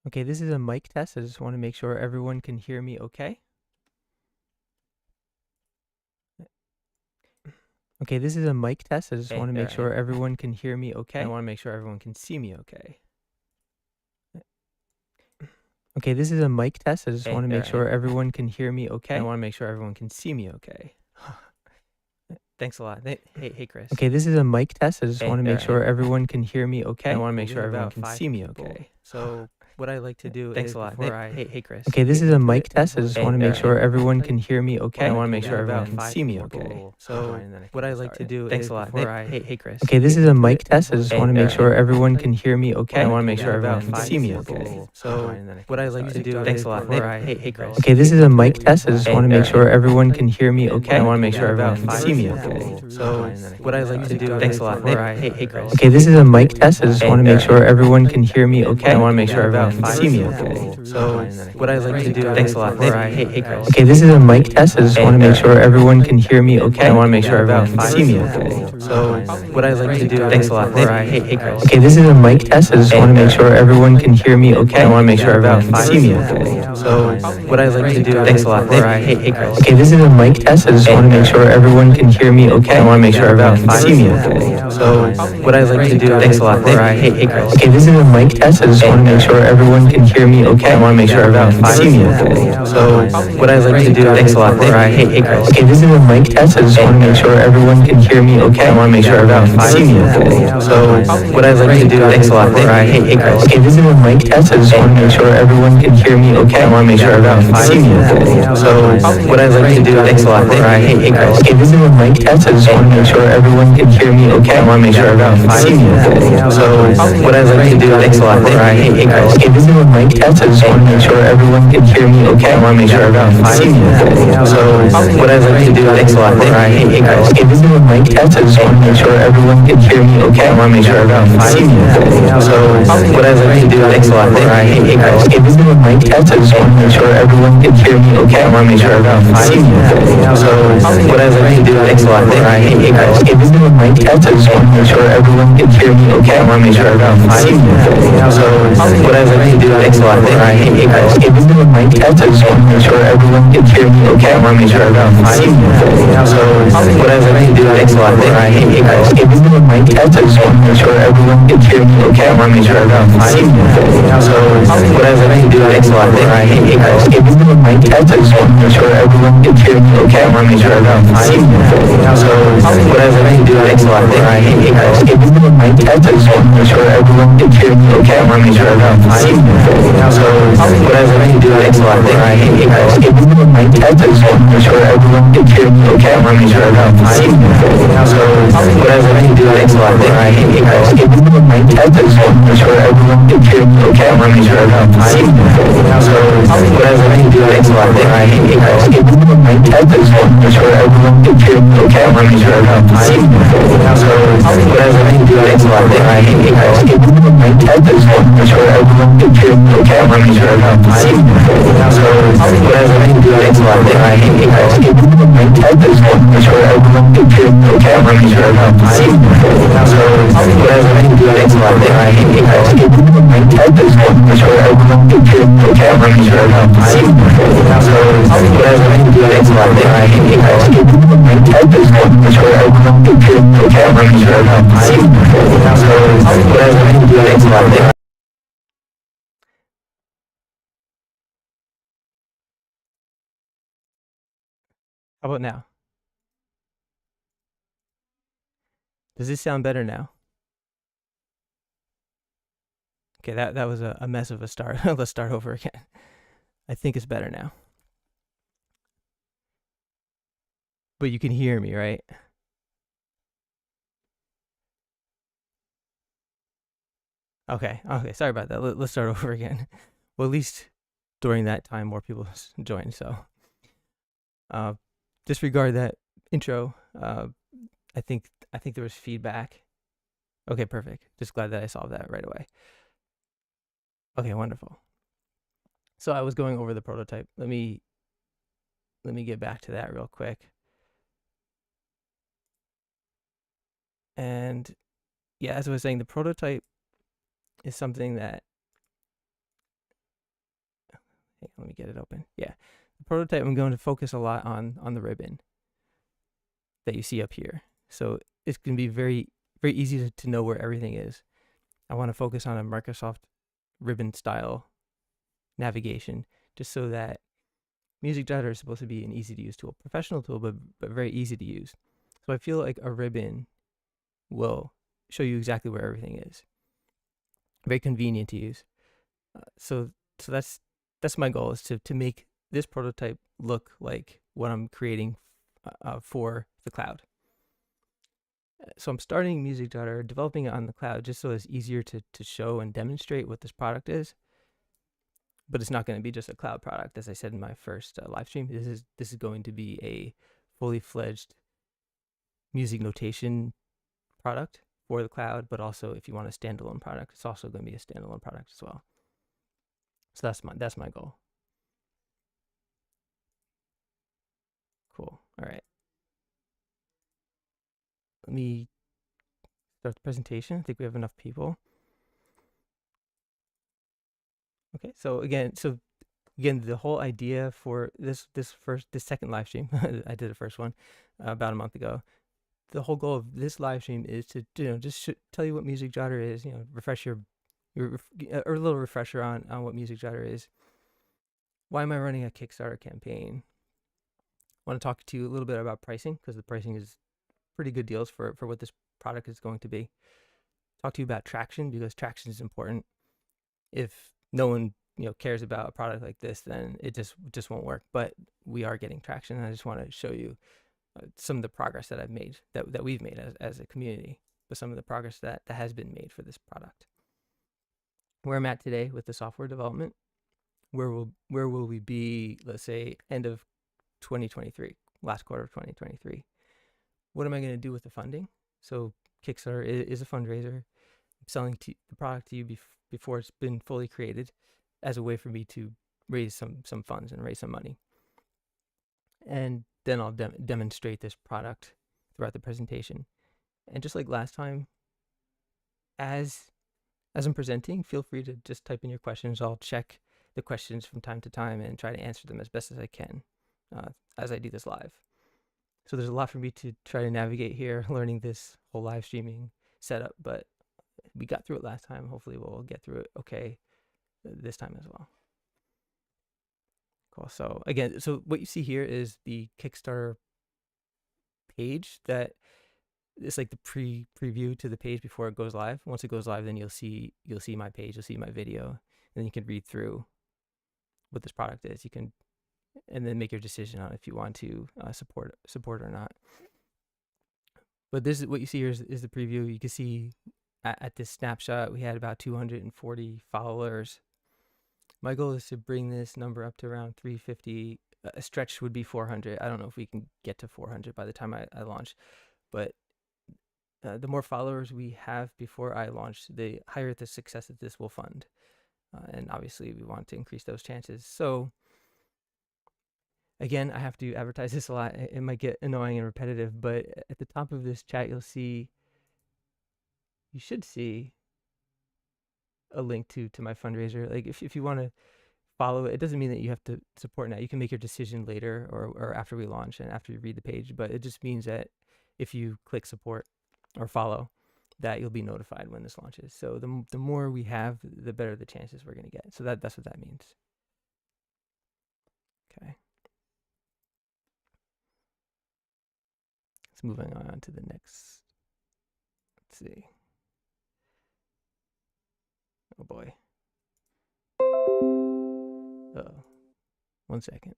Okay, this is a mic test. I just want to make sure everyone can hear me okay. Okay, this is a mic test. I just want to make sure everyone can hear me okay. I want to make sure everyone can see me okay. Okay, this is a mic test. I just want to make sure everyone can hear me okay. I want to make sure everyone can see me okay. Thanks a lot. Hey, Chris. Okay, this is a mic test. I just want to make sure everyone can hear me okay. I want to make sure everyone can see me okay. So what I like to do Thanks is a lot. Hey, Chris. Okay, this is a mic test. I just want to make sure everyone everyone can hear me okay. I want to make sure everyone can see me okay. So what I like to do Thanks is a lot. hey, Chris. Okay, this is a mic test. I just want to make sure everyone can hear me okay. I want to make sure everyone can see me okay. So what I like to do Thanks is a lot. hey, Chris. Okay, this is a mic test. I just want to make sure everyone can hear me okay. I want to make sure everyone can see me okay. So what I like to do Thanks is a lot. hey, Chris. Okay, this is a mic test. I just want to make sure everyone can hear me okay. I want to make sure everyone can see me okay. So what I like to do Thanks is a lot. hey, Chris. Okay, this is a mic test. I just want to make sure everyone can hear me okay. I want to make sure everyone can see me okay. So what I like to do Thanks is a lot. hey, Chris. Okay, this is a mic test. I just want to make sure everyone can hear me okay. I want to make sure everyone can see me okay. So what I like to do Thanks is a lot. hey, Chris. Okay, this is a mic test. I just want to make sure everyone can hear me okay. I want to make sure everyone can see me okay. So what I like to do Thanks is a lot. hey, Chris. Okay, this is a mic test. I just want to make sure everyone can hear me okay. I want to make sure everyone can see me okay. So what I like to do Thanks is a lot. hey, Chris. Okay, this is a mic test. I just want to make sure everyone can hear me okay. I want to make sure everyone can see me okay. So what I like to do Thanks is a lot. hey, Chris. Okay, this is a mic test. I just want to make sure everyone can hear me okay. I want to make sure everyone can see me okay. So what I like to do Thanks is a lot. hey, Chris. Okay, this is a mic test. I just want to make sure everyone can hear me okay. I want to make sure everyone can see me okay. So what I like to do Thanks is a lot. hey, Chris. Okay, this is a mic test. I just want to make sure everyone can hear me okay. I want to make sure everyone can see me okay. So what I like to do is hey, Chris. Okay, this is a mic test. I just want to make sure everyone can hear me okay. I want to make sure everyone can see me okay. So what I like to do is hey, Chris. Okay, this is a mic test. I just want to make sure everyone can hear me okay. I want to make sure everyone can see me okay. So what I like to do is hey, Chris. Okay, this is a mic test. I just want to make sure everyone can hear me okay. I want to make sure everyone can see me okay. So what I like to do is hey, Chris. Okay, this is a mic test. I just want to make sure everyone can hear me okay. I want to make sure everyone can see me okay. So what I like to do is hey, Chris. Okay, this is a mic test. I just want to make sure everyone can hear me okay. I want to make sure everyone can see me okay. So what I like to do is hey, Chris. Okay, this is a mic test. I just want to make sure everyone can hear me okay. I want to make sure everyone can see me okay. So what I like to do is hey, Chris. Okay, this is a mic test. I just want to make sure everyone can hear me okay. I want to make sure everyone can see me okay. So what I like to do is hey, Chris. Okay, this is a mic test. I just want to make sure everyone can hear me okay. I want to make sure everyone can see me okay. So what I like to do is hey, Chris. Okay, this is a mic test. I just want to make sure everyone can hear me okay. I want to make sure everyone can see me okay. So what I like to do is hey, Chris. Okay, this is a mic test. I just want to make sure everyone can hear me okay. I want to make sure everyone can see me okay. So what I like to do is hey, Chris. Okay, this is a mic test. I just want to make sure everyone can hear me okay. I want to make sure everyone can see me okay. So what I like to do is hey, Chris. Okay, this is a mic test. I just want to make sure everyone can hear me okay. I want to make sure everyone can see me okay. So what I like to do is hey, Chris. Okay, this is a mic test. I just want to make sure everyone can hear me okay. I want to make sure everyone can see me okay. So what I like to do is hey, Chris. Okay, this is a mic test. I just want to make sure everyone can hear me okay. I want to make sure everyone can see me okay. So what I like to do is how about now? Does this sound better now? Okay, that was a mess of a start. Let's start over again. I think it's better now. But you can hear me, right? Okay, sorry about that. Let's start over again. Well, at least during that time, more people joined, so disregard that intro. I think there was feedback. Okay, perfect. Just glad that I solved that right away. Okay, wonderful. So I was going over the prototype. Let me get back to that real quick. And yeah, as I was saying, the prototype is something that Hey, let me get it open. Yeah, the prototype, I'm going to focus a lot on the ribbon that you see up here. So it's going to be very, very easy to know where everything is. I want to focus on a Microsoft ribbon style navigation, just so that Music Jotter is supposed to be an easy to use tool, professional tool, but very easy to use. So I feel like a ribbon will show you exactly where everything is. Very convenient to use. So that's my goal, is to make this prototype look like what I'm creating for the cloud. So I'm starting Music Jotter, developing it on the cloud, just so it's easier to show and demonstrate what this product is. But it's not going to be just a cloud product, as I said in my first live stream. This is going to be a fully fledged music notation product for the cloud. But also, if you want a standalone product, it's also going to be a standalone product as well. So that's my goal. Cool. All right. Let me start the presentation. I think we have enough people. Okay. So again, the whole idea for this second live stream, I did the first one about a month ago. The whole goal of this live stream is to just tell you what Music Jotter is. Refresh or a little refresher on what Music Jotter is. Why am I running a Kickstarter campaign? I want to talk to you a little bit about pricing, because the pricing is pretty good deals for what this product is going to be. Talk to you about traction, because traction is important. If no one cares about a product like this, then it just won't work. But we are getting traction, and I just want to show you some of the progress that I've made, that we've made as a community, but some of the progress that has been made for this product. Where I'm at today with the software development, where will we be, let's say, end of 2023, last quarter of 2023? What am I going to do with the funding? So Kickstarter is a fundraiser. I'm selling the product to you before it's been fully created, as a way for me to raise some funds and raise some money. And then I'll demonstrate this product throughout the presentation. And just like last time, as I'm presenting, feel free to just type in your questions. I'll check the questions from time to time and try to answer them as best as I can as I do this live. So there's a lot for me to try to navigate here, learning this whole live streaming setup, but we got through it last time. Hopefully we'll get through it okay this time as well. Cool. So again, what you see here is the Kickstarter page. That it's like the preview to the page before it goes live. Once it goes live, then you'll see my page, you'll see my video, and then you can read through what this product is. You can, and then make your decision on if you want to support or not. But this is what you see here is the preview. You can see at this snapshot, we had about 240 followers. My goal is to bring this number up to around 350. A stretch would be 400. I don't know if we can get to 400 by the time I launch, but the more followers we have before I launch, the higher the success that this will fund. And obviously we want to increase those chances. So again, I have to advertise this a lot. It might get annoying and repetitive, but at the top of this chat, you should see a link to my fundraiser. Like if you want to follow it, it doesn't mean that you have to support now. You can make your decision later or after we launch and after you read the page, but it just means that if you click support or follow, that you'll be notified when this launches. So the more we have, the better the chances we're going to get. So that's what that means. Okay. Let's moving on to the next. Let's see. Oh boy. Oh, 1 second.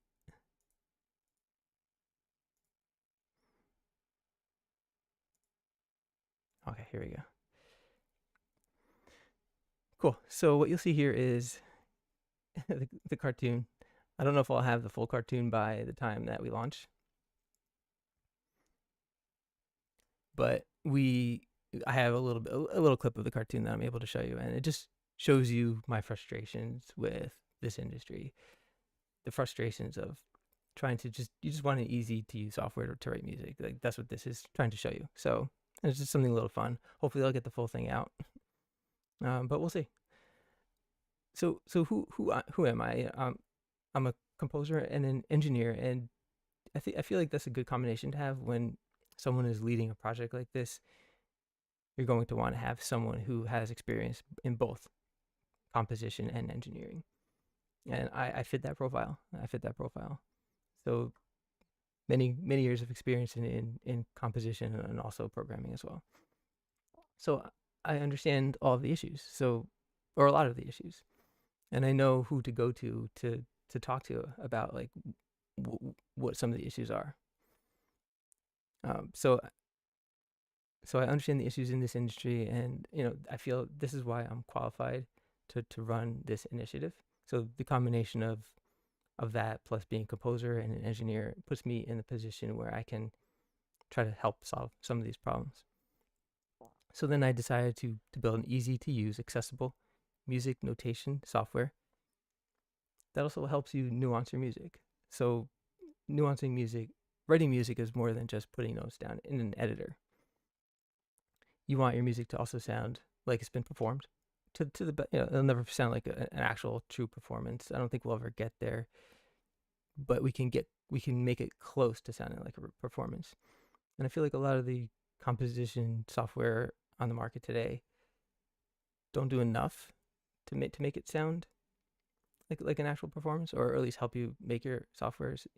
Okay, here we go. Cool. So what you'll see here is the cartoon. I don't know if I'll have the full cartoon by the time that we launch, but I have a little clip of the cartoon that I'm able to show you, and it just shows you my frustrations with this industry, the frustrations of trying to you just want an easy to use software to write music. Like that's what this is trying to show you. So it's just something a little fun. Hopefully I'll get the full thing out, but we'll see. So who am I? I'm a composer and an engineer, and I feel like that's a good combination to have when someone is leading a project like this. You're going to want to have someone who has experience in both composition and engineering, and I fit that profile. So many years of experience in composition and also programming as well. So I understand all of the issues, or a lot of the issues, and I know who to go to talk to about like what some of the issues are. So I understand the issues in this industry, and I feel this is why I'm qualified to run this initiative. So the combination of that plus being a composer and an engineer puts me in the position where I can try to help solve some of these problems. So then I decided to build an easy to use, accessible music notation software that also helps you nuance your music. So nuancing music, writing music is more than just putting notes down in an editor. You want your music to also sound like it's been performed to the it'll never sound like an actual true performance. I don't think we'll ever get there, but we can make it close to sounding like a performance. And I feel like a lot of the composition software on the market today don't do enough to make it sound like an actual performance, or at least help you make your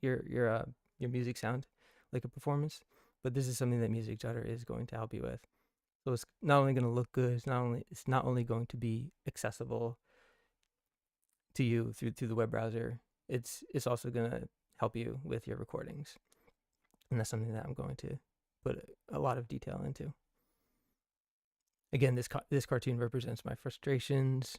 your music sound like a performance. But this is something that Jotter is going to help you with. So it's not only going to look good, it's not only going to be accessible to you through the web browser. It's also going to help you with your recordings, and that's something that I'm going to put a lot of detail into. Again, this cartoon represents my frustrations.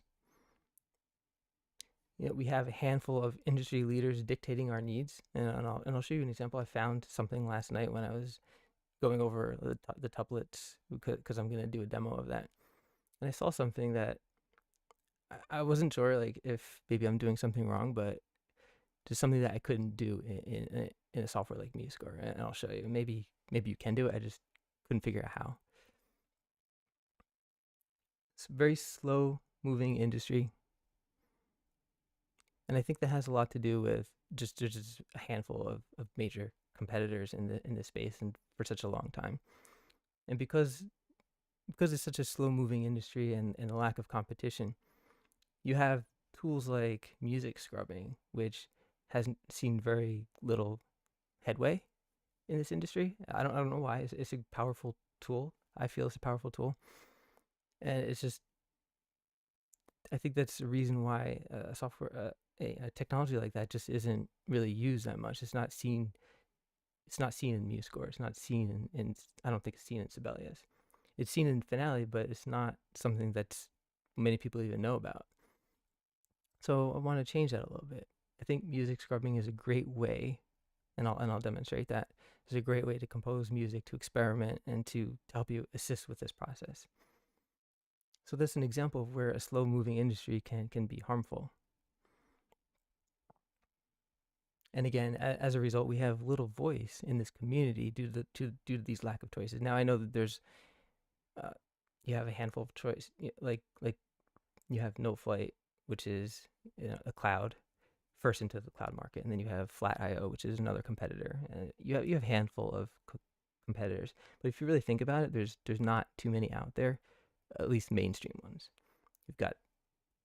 We have a handful of industry leaders dictating our needs, and I'll show you an example. I found something last night when I was going over the tuplets, because I'm going to do a demo of that, and I saw something that I wasn't sure, like, if maybe I'm doing something wrong, but just something that I couldn't do in a software like MuseScore, and I'll show you. Maybe you can do it. I just couldn't figure out how. It's a very slow moving industry, and I think that has a lot to do with just a handful of major competitors in this space, and for such a long time. And because it's such a slow moving industry and a lack of competition, you have tools like music scrubbing, which has seen very little headway in this industry. I don't know why. It's a powerful tool. I feel it's a powerful tool, and it's just, I think that's the reason why a technology like that just isn't really used that much. It's not seen. It's not seen in MuseScore. It's not seen in I don't think it's seen in Sibelius. It's seen in Finale, but it's not something that's many people even know about. So I want to change that a little bit. I think music scrubbing is a great way, and I'll demonstrate that. It's a great way to compose music, to experiment, and to help you assist with this process. So that's an example of where a slow-moving industry can be harmful. And again, as a result, we have little voice in this community due to these lack of choices. Now I know that there's you have a handful of choice, like you have No Flight, which is a cloud, first into the cloud market, and then you have Flat.io, which is another competitor. You have a handful of competitors, but if you really think about it, there's not too many out there, at least mainstream ones. You've got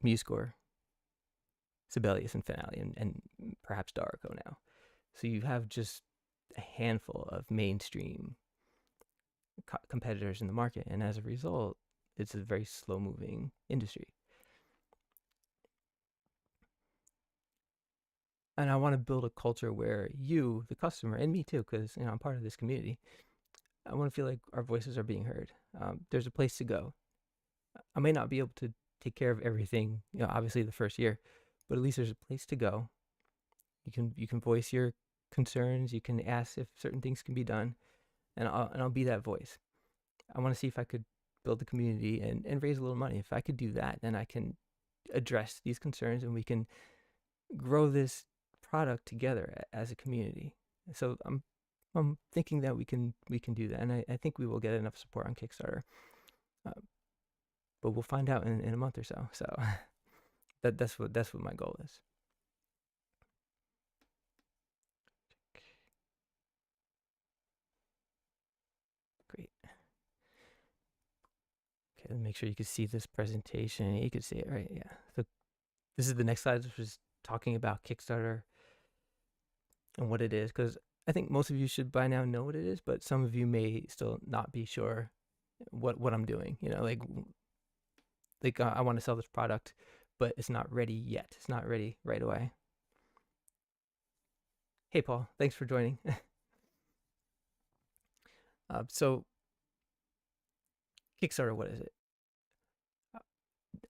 MuseScore, Sibelius, and Finale, and perhaps Darico now. So you have just a handful of mainstream competitors in the market, and as a result, it's a very slow-moving industry. And I want to build a culture where you, the customer, and me too, because I'm part of this community, I want to feel like our voices are being heard. There's a place to go. I may not be able to take care of everything, obviously the first year, but at least there's a place to go. You can voice your concerns. You can ask if certain things can be done, and I'll be that voice. I want to see if I could build the community and raise a little money. If I could do that, then I can address these concerns, and we can grow this product together as a community. So I'm thinking that we can do that, and I think we will get enough support on Kickstarter. But we'll find out in a month or so. So that's what my goal is. Okay, make sure you can see this presentation. You can see it, right? Yeah. So this is the next slide, which is talking about Kickstarter and what it is, because I think most of you should by now know what it is, but some of you may still not be sure what I'm doing. You know, like I want to sell this product, but it's not ready yet. It's not ready right away. Hey, Paul, thanks for joining. So Kickstarter, what is it?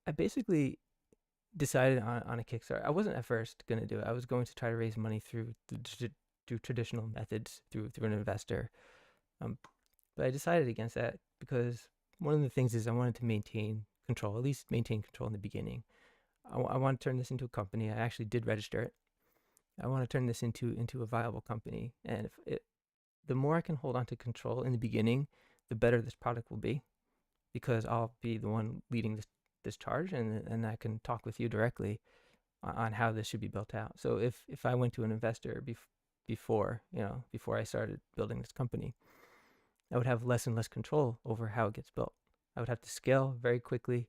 I basically decided on a Kickstarter. I wasn't at first going to do it. I was going to try to raise money through traditional methods, through an investor. But I decided against that because one of the things is I wanted to maintain control, at least maintain control in the beginning. I want to turn this into a company. I actually did register it. I want to turn this into a viable company. And the more I can hold on to control in the beginning, the better this product will be, because I'll be the one leading this charge, and I can talk with you directly on how this should be built out. So if I went to an investor before I started building this company, I would have less and less control over how it gets built. I would have to scale very quickly.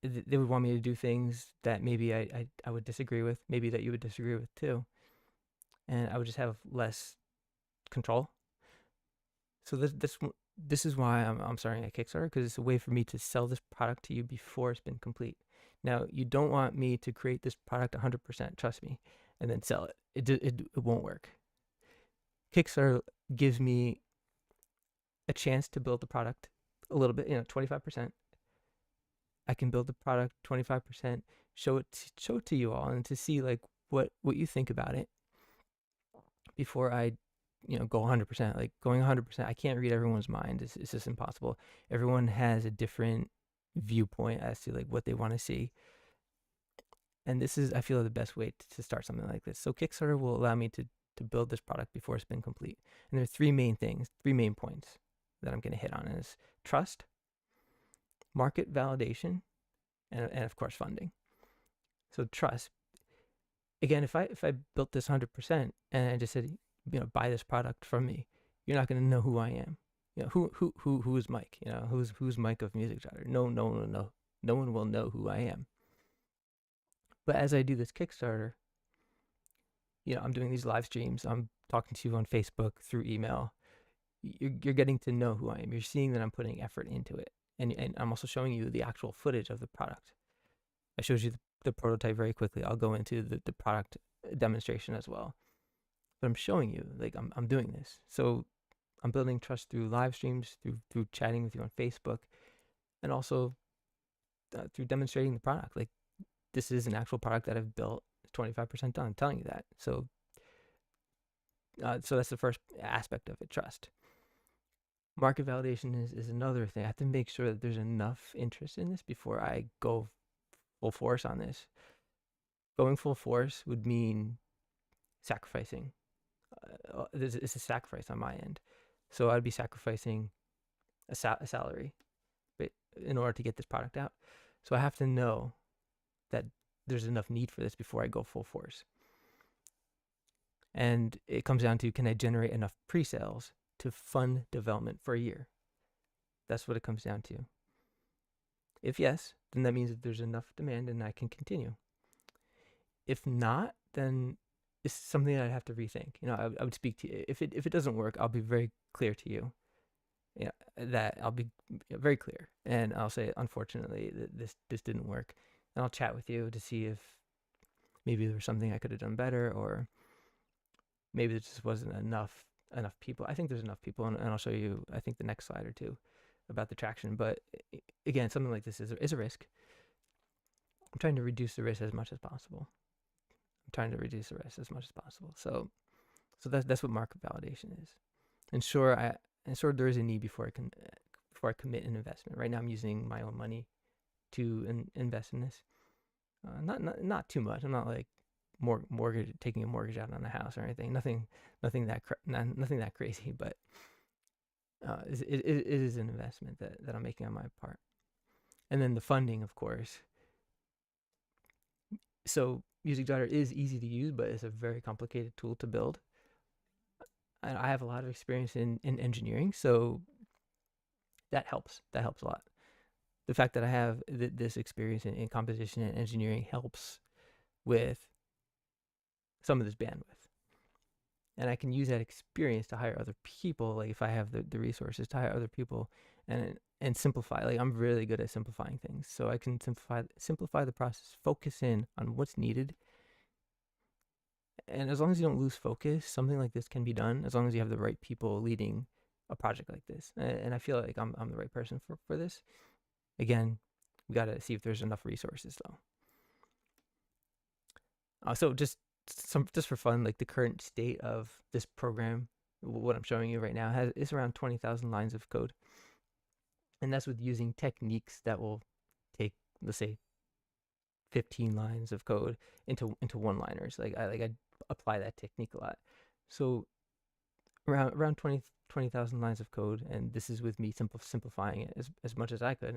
They would want me to do things that maybe I would disagree with, maybe that you would disagree with too. And I would just have less control. So this is why I'm starting a Kickstarter, because it's a way for me to sell this product to you before it's been complete. Now, you don't want me to create this product 100%, trust me, and then sell it. It won't work. Kickstarter gives me a chance to build the product a little bit, 25%. I can build the product 25%, show it to you all, and to see like what you think about it before I go 100%. Like going 100%, I can't read everyone's mind. It's just impossible. Everyone has a different viewpoint as to like what they want to see, and this is, I feel, the best way to start something like this. So Kickstarter will allow me to build this product before it's been complete. And there are three main points that I'm going to hit on: is trust, market validation, and of course funding. So trust. Again, if I built this 100% and I just said, buy this product from me, you're not going to know who I am. Who is Mike? Who's Mike of Music Jotter? No one will know who I am. But as I do this Kickstarter, I'm doing these live streams. I'm talking to you on Facebook, through email. You're getting to know who I am. You're seeing that I'm putting effort into it, and I'm also showing you the actual footage of the product. I showed you the prototype very quickly. I'll go into the product demonstration as well. But I'm showing you, like, I'm doing this. So I'm building trust through live streams, through chatting with you on Facebook, and also through demonstrating the product. Like, this is an actual product that I've built. It's 25% done. I'm telling you that. So that's the first aspect of it, trust. Market validation is another thing. I have to make sure that there's enough interest in this before I go full force on this. Going full force would mean sacrificing. It's a sacrifice on my end. So I'd be sacrificing a salary in order to get this product out. So I have to know that there's enough need for this before I go full force. And it comes down to, can I generate enough pre-sales to fund development for a year? That's what it comes down to. If yes, then that means that there's enough demand and I can continue. If not, then it's something that I'd have to rethink. I would speak to you. If it doesn't work, I'll be very clear to you. That I'll be very clear, and I'll say, unfortunately, this didn't work, and I'll chat with you to see if maybe there was something I could have done better, or maybe there just wasn't enough people. I think there's enough people, and I'll show you, I think, the next slide or two about the traction. But again, something like this is a risk. I'm trying to reduce the risk as much as possible. So that's what market validation is. Ensure there is a need before I commit an investment. Right now, I'm using my own money to invest in this. Not too much. I'm not like taking a mortgage out on a house or anything. Nothing that crazy. But it is an investment that I'm making on my part. And then the funding, of course. So Music Jotter is easy to use, but it's a very complicated tool to build. I have a lot of experience in engineering, so that helps. That helps a lot. The fact that I have this experience in composition and engineering helps with some of this bandwidth. And I can use that experience to hire other people. Like if I have the resources to hire other people and simplify. Like I'm really good at simplifying things. So I can simplify the process, focus in on what's needed. And as long as you don't lose focus, something like this can be done as long as you have the right people leading a project like this. And I feel like I'm the right person for this. Again, we got to see if there's enough resources though. So just for fun, like the current state of this program, what I'm showing you right now is around 20,000 lines of code, and that's with using techniques that will take, let's say, 15 lines of code into one-liners. Like I apply that technique a lot. So around 20,000 lines of code, and this is with me simplifying it as much as I could.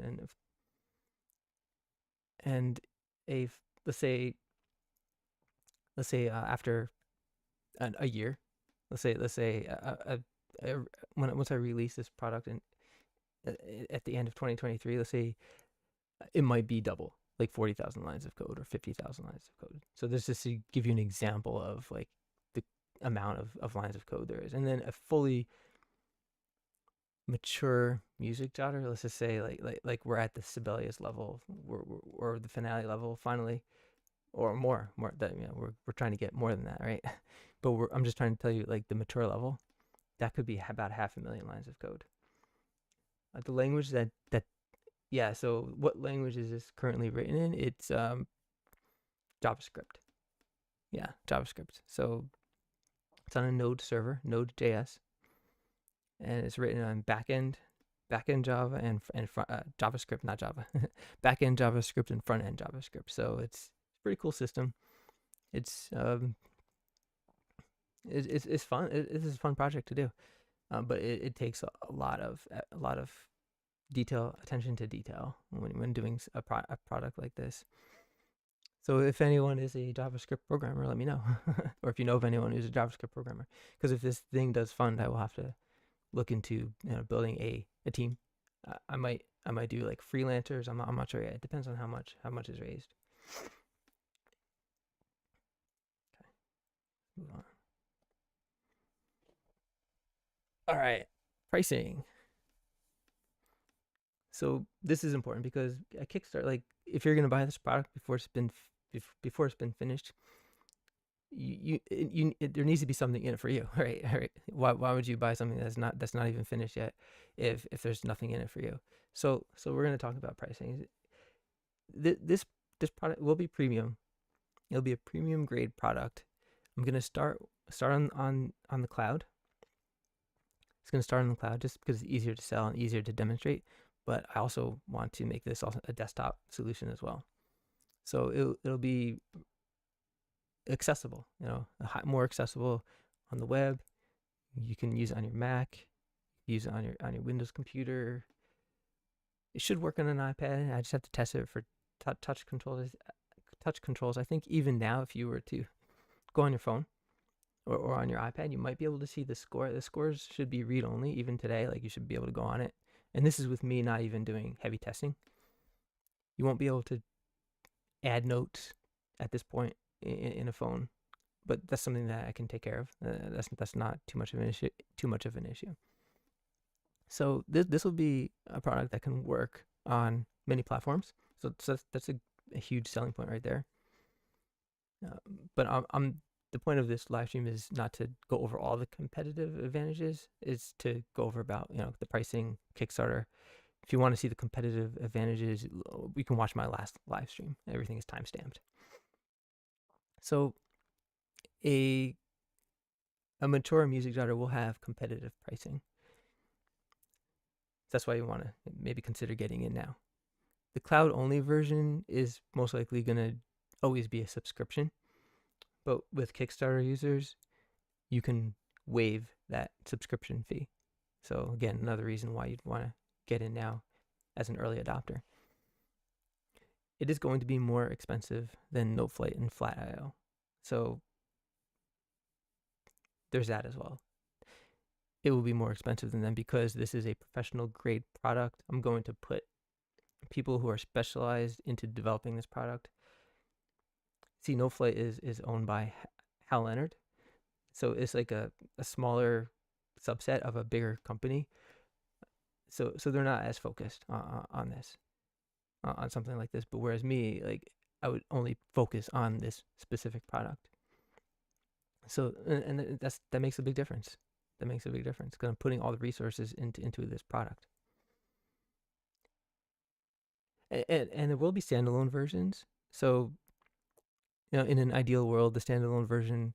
And let's say after a year, let's say once I release this product and at the end of 2023, let's say it might be double, like 40,000 lines of code or 50,000 lines of code. So this is to give you an example of like the amount of lines of code there is. And then a fully mature music Jotter, let's just say like we're at the Sibelius level or the finale level finally, or more that, you know, we're trying to get more than that, right? But I'm just trying to tell you, like the mature level, that could be about 500,000 lines of code. The language that yeah, so what language is this currently written in? It's JavaScript. Yeah, JavaScript. So it's on a Node server, Node.js, and it's written on backend Java and JavaScript, not Java, backend JavaScript and front end JavaScript. So it's a pretty cool system. It's fun. It's a fun project to do, but it takes a lot of attention to detail when doing a product like this. So if anyone is a JavaScript programmer, let me know. Or if you know of anyone who's a JavaScript programmer, because if this thing does fund, I will have to look into, you know, building a team. I might do like freelancers. I'm not sure yet. It depends on how much is raised. Okay, move on. All right, pricing. So this is important because at Kickstarter, like if you're gonna buy this product before it's been finished, there needs to be something in it for you, right? Why would you buy something that's not even finished yet if there's nothing in it for you? So we're gonna talk about pricing. This product will be premium. It'll be a premium grade product. I'm gonna start on the cloud. It's gonna start on the cloud just because it's easier to sell and easier to demonstrate. But I also want to make this also a desktop solution as well. So it'll be accessible, you know, more accessible on the web. You can use it on your Mac, use it on your Windows computer. It should work on an iPad. I just have to test it for touch controls. I think even now, if you were to go on your phone or on your iPad, you might be able to see the score. The scores should be read only even today. Like you should be able to go on it. And this is with me not even doing heavy testing. You won't be able to add notes at this point in a phone, but that's something that I can take care of. That's not too much of an issue. So this will be a product that can work on many platforms. So that's a huge selling point right there. But the point of this live stream is not to go over all the competitive advantages. It's to go over about, you know, the pricing, Kickstarter. If you want to see the competitive advantages, we can watch my last live stream. Everything is timestamped. So a mature music genre will have competitive pricing. That's why you want to maybe consider getting in now. The cloud-only version is most likely going to always be a subscription. But with Kickstarter users, you can waive that subscription fee. So again, another reason why you'd want to get in now as an early adopter. It is going to be more expensive than Noteflight and Flat.io. So there's that as well. it will be more expensive than them because this is a professional grade product. I'm going to put people who are specialized into developing this product. See, No Flight is owned by Hal Leonard, so it's like a smaller subset of a bigger company. So they're not as focused on this, on something like this. But whereas me, like, I would only focus on this specific product. So and that makes a big difference. That makes a big difference because I'm putting all the resources into this product. And there will be standalone versions. So, in an ideal world, the standalone version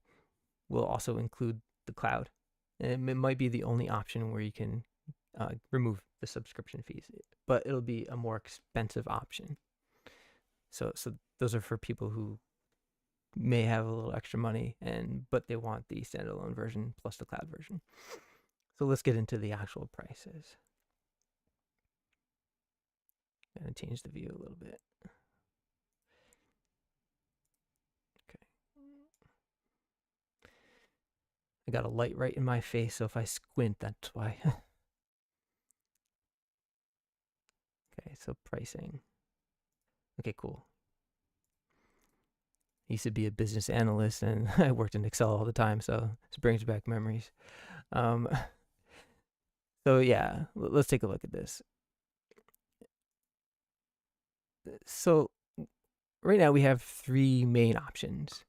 will also include the cloud. And it might be the only option where you can remove the subscription fees, but it'll be a more expensive option. So those are for people who may have a little extra money but they want the standalone version plus the cloud version. So let's get into the actual prices. I'm gonna change the view a little bit. Okay. I got a light right in my face, so if I squint, that's why. Okay, so pricing. Okay, cool. I used to be a business analyst and I worked in Excel all the time, so this brings back memories. So yeah, let's take a look at this. So right now we have three main options,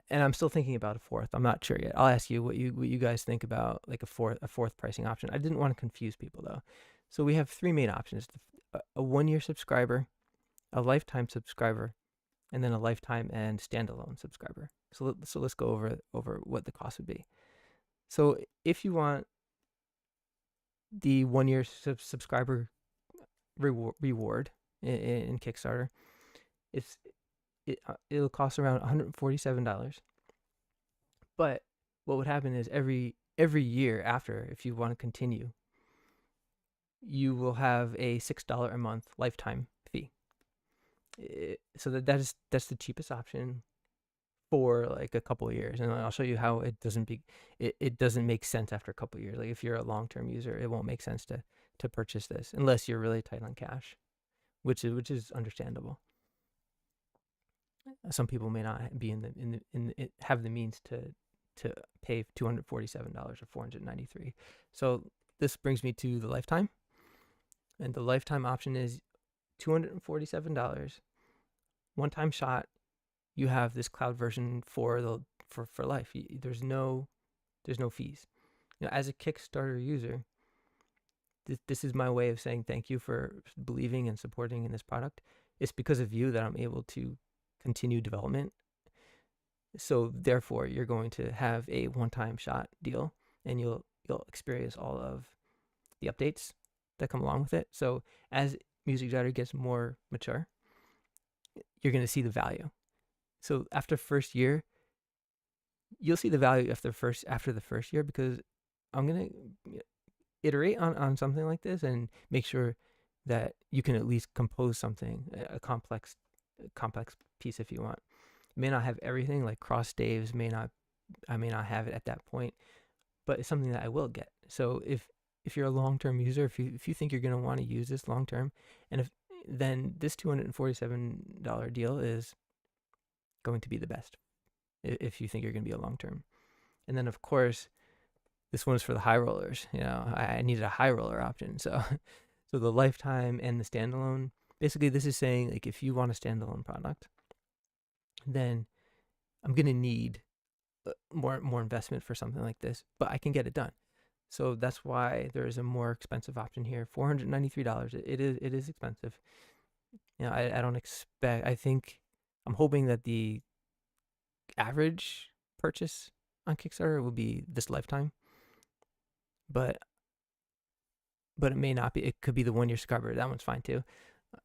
and I'm still thinking about a fourth. I'm not sure yet. I'll ask you what you guys think about like a fourth pricing option. I didn't want to confuse people though. So we have three main options: a 1-year subscriber, a lifetime subscriber, and then a lifetime and standalone subscriber. So let's go over what the cost would be. So if you want the 1-year subscriber reward in Kickstarter, it'll cost around $147. But what would happen is every year after, if you want to continue, you will have a $6 a month lifetime fee. So that's the cheapest option for like a couple of years, and I'll show you how it doesn't make sense after a couple of years. Like if you're a long-term user, it won't make sense to purchase this unless you're really tight on cash, which is understandable. Some people may not be have the means to pay $247 or $493. So this brings me to the lifetime, and the lifetime option is $247, one-time shot. You have this cloud version for life. There's no fees. As a Kickstarter user, this is my way of saying thank you for believing and supporting in this product. It's because of you that I'm able to continue development. So therefore, you're going to have a one-time shot deal, and you'll experience all of the updates that come along with it. So as Jotter gets more mature, you're going to see the value. So after first year, you'll see the value after the first year, because I'm going to iterate on something like this and make sure that you can at least compose something, a complex piece if you want. It may not have everything, like cross staves I may not have it at that point, but it's something that I will get. So if you're a long-term user, if you think you're going to want to use this long-term, then this $247 deal is going to be the best if you think you're going to be a long-term. And then of course, this one's for the high rollers. I needed a high roller option. So the lifetime and the standalone, basically this is saying, like, if you want a standalone product, then I'm going to need more investment for something like this, but I can get it done. So that's why there is a more expensive option here, $493. It is expensive. I don't expect, I'm hoping that the average purchase on Kickstarter will be this lifetime, but it may not be. It could be the 1-year subscriber. That one's fine too,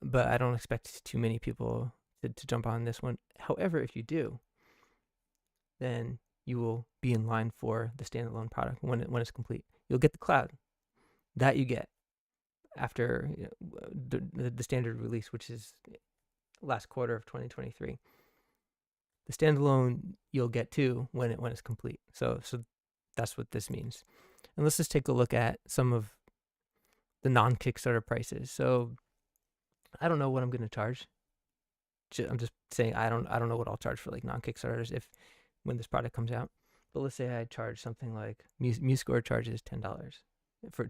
but I don't expect too many people to jump on this one. However, if you do, then you will be in line for the standalone product when it's complete. You'll get the cloud that you get after the standard release, which is last quarter of 2023. The standalone you'll get too when it's complete. So that's what this means. And let's just take a look at some of the non-Kickstarter prices. So I don't know what I'm going to charge. I'm just saying I don't know what I'll charge for like non-Kickstarters when this product comes out. But let's say I charge something like MuseScore charges $10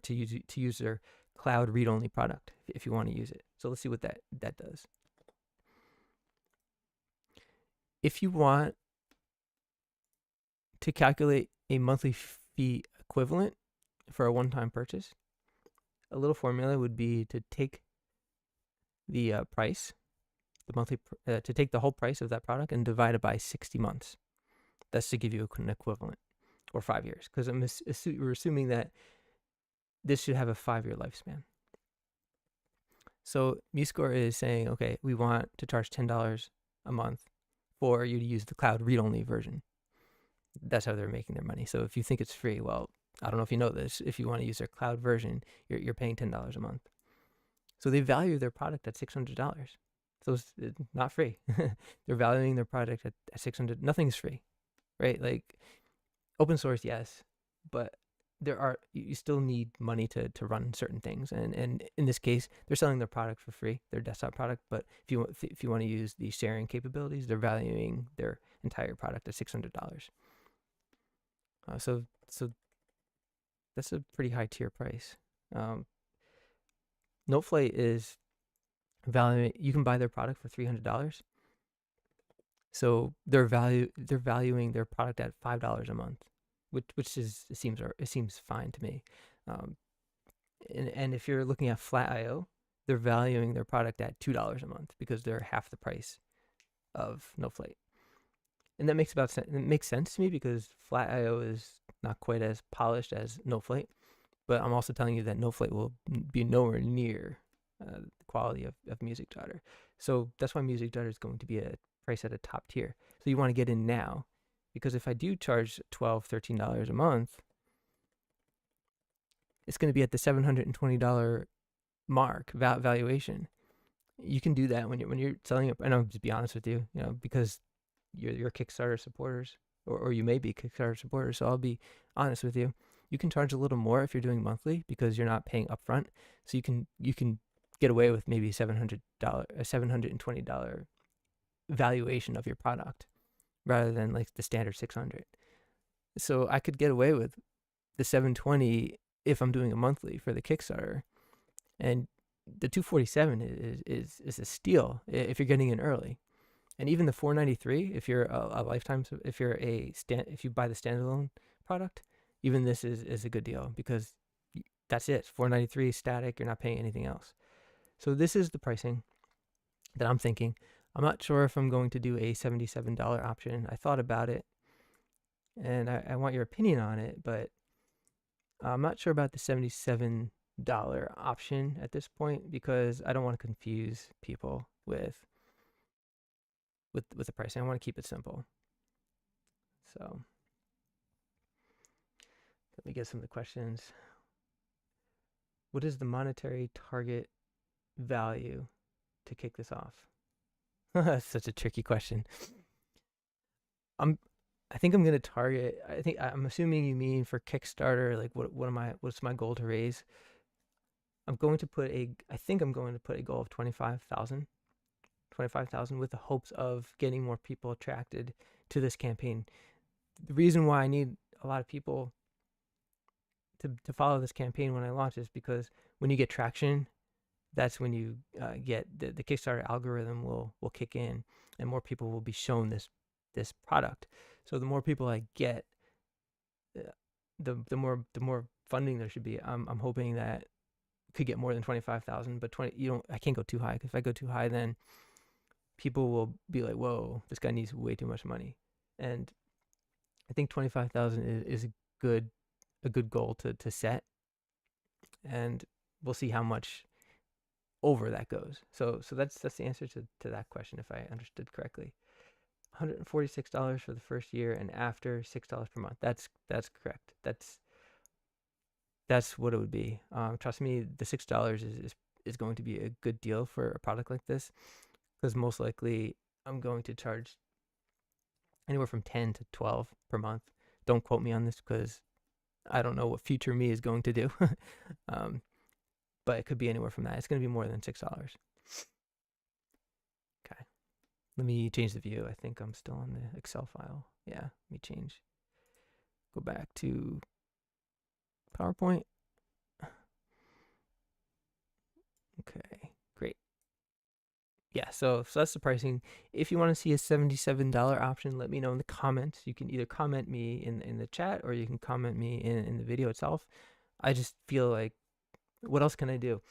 to use their cloud read-only product if you want to use it. So let's see what that does. If you want to calculate a monthly fee equivalent for a one-time purchase, a little formula would be to take the price, the monthly, to take the whole price of that product and divide it by 60 months. That's to give you an equivalent, or 5 years, because we're assuming that this should have a 5-year lifespan. So MuseScore is saying, okay, we want to charge $10 a month for you to use the cloud read-only version. That's how they're making their money. So if you think it's free, well, I don't know if you know this. If you want to use their cloud version, you're paying $10 a month. So they value their product at $600. So it's not free. They're valuing their product at $600. Nothing's free, right? Like open source, yes, but you still need money to run certain things. And in this case, they're selling their product for free, their desktop product. But if you want to use the sharing capabilities, they're valuing their entire product at $600. So that's a pretty high tier price. Noteflight is valuing. You can buy their product for $300. So they're valuing their product at $5 a month, which seems fine to me. And if you're looking at Flat.io, they're valuing their product at $2 a month because they're half the price of Noteflight. And that makes sense to me because Flat.io is not quite as polished as Noteflight, but I'm also telling you that Noteflight will be nowhere near the quality of Music Jotter. So that's why Music Jotter is going to be priced at a top tier. So you want to get in now, because if I do charge $12, $13 a month, it's going to be at the $720 mark valuation. You can do that when you're selling it. And I'll just be honest with you, because you're Kickstarter supporters, or you may be Kickstarter supporters. So I'll be honest with you. You can charge a little more if you're doing monthly because you're not paying upfront. So you can get away with maybe $720 valuation of your product rather than like the standard $600. So I could get away with the $720 if I'm doing a monthly for the Kickstarter, and the $247 is a steal if you're getting in early. And even the $493, if you're a lifetime, if you buy the standalone product, even this is a good deal because that's it. $493 static. You're not paying anything else. So this is the pricing that I'm thinking. I'm not sure if I'm going to do a $77 option. I thought about it, and I want your opinion on it, but I'm not sure about the $77 option at this point because I don't want to confuse people with the pricing. I want to keep it simple. So let me get some of the questions. What is the monetary target value to kick this off? That's such a tricky question. I think I'm gonna target. I'm assuming you mean for Kickstarter. Like what's my goal to raise? I think I'm going to put a goal of 25,000 with the hopes of getting more people attracted to this campaign. The reason why I need a lot of people to follow this campaign when I launch is because when you get traction, that's when you get the Kickstarter algorithm will kick in and more people will be shown this product. So the more people I get, the more funding there should be. I'm hoping that could get more than 25,000, but I can't go too high. If I go too high, then people will be like, whoa, this guy needs way too much money. And I think 25,000 is a good goal to set, and we'll see how much over that goes. So that's the answer to that question, if I understood correctly. $146 for the first year, and after $6 per month. That's correct. That's what it would be. Trust me, the $6 is going to be a good deal for a product like this, because most likely I'm going to charge anywhere from 10 to 12 per month. Don't quote me on this because I don't know what future me is going to do. But it could be anywhere from that. It's going to be more than $6. Okay. Let me change the view. I think I'm still on the Excel file. Yeah, let me change. Go back to PowerPoint. Okay, great. Yeah, so that's the pricing. If you want to see a $77 option, let me know in the comments. You can either comment me in the chat, or you can comment me in the video itself. I just feel like, what else can I do?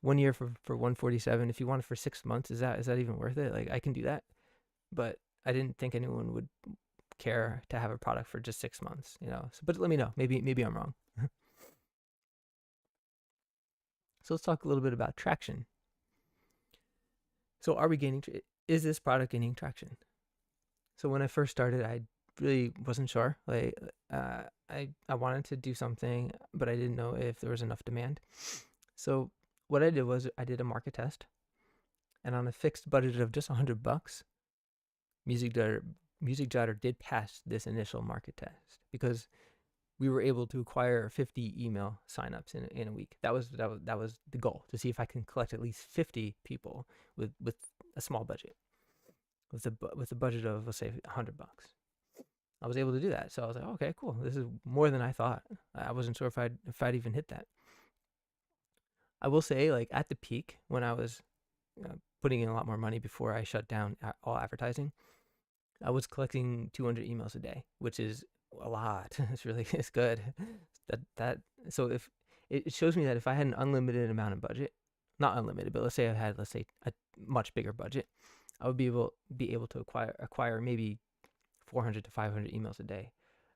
1 year for $147. If you want it for 6 months, is that even worth it? Like, I can do that, but I didn't think anyone would care to have a product for just 6 months, you know. So, but let me know. Maybe I'm wrong. So let's talk a little bit about traction. So is this product gaining traction? So when I first started, I really wasn't sure. Like, I wanted to do something, but I didn't know if there was enough demand. So what I did was I did a market test, and on a fixed budget of just $100, MuseScore did pass this initial market test, because we were able to acquire 50 email signups in a week. That was the goal, to see if I can collect at least 50 people with a small budget, with a budget of, let's say, $100. I was able to do that, so I was like, okay, cool. This is more than I thought. I wasn't sure if I'd even hit that. I will say, like, at the peak, when I was putting in a lot more money before I shut down all advertising, I was collecting 200 emails a day, which is a lot. It's good. So if it shows me that if I had an unlimited amount of budget, not unlimited, but let's say I had, a much bigger budget, I would be able to acquire maybe 400 to 500 emails a day.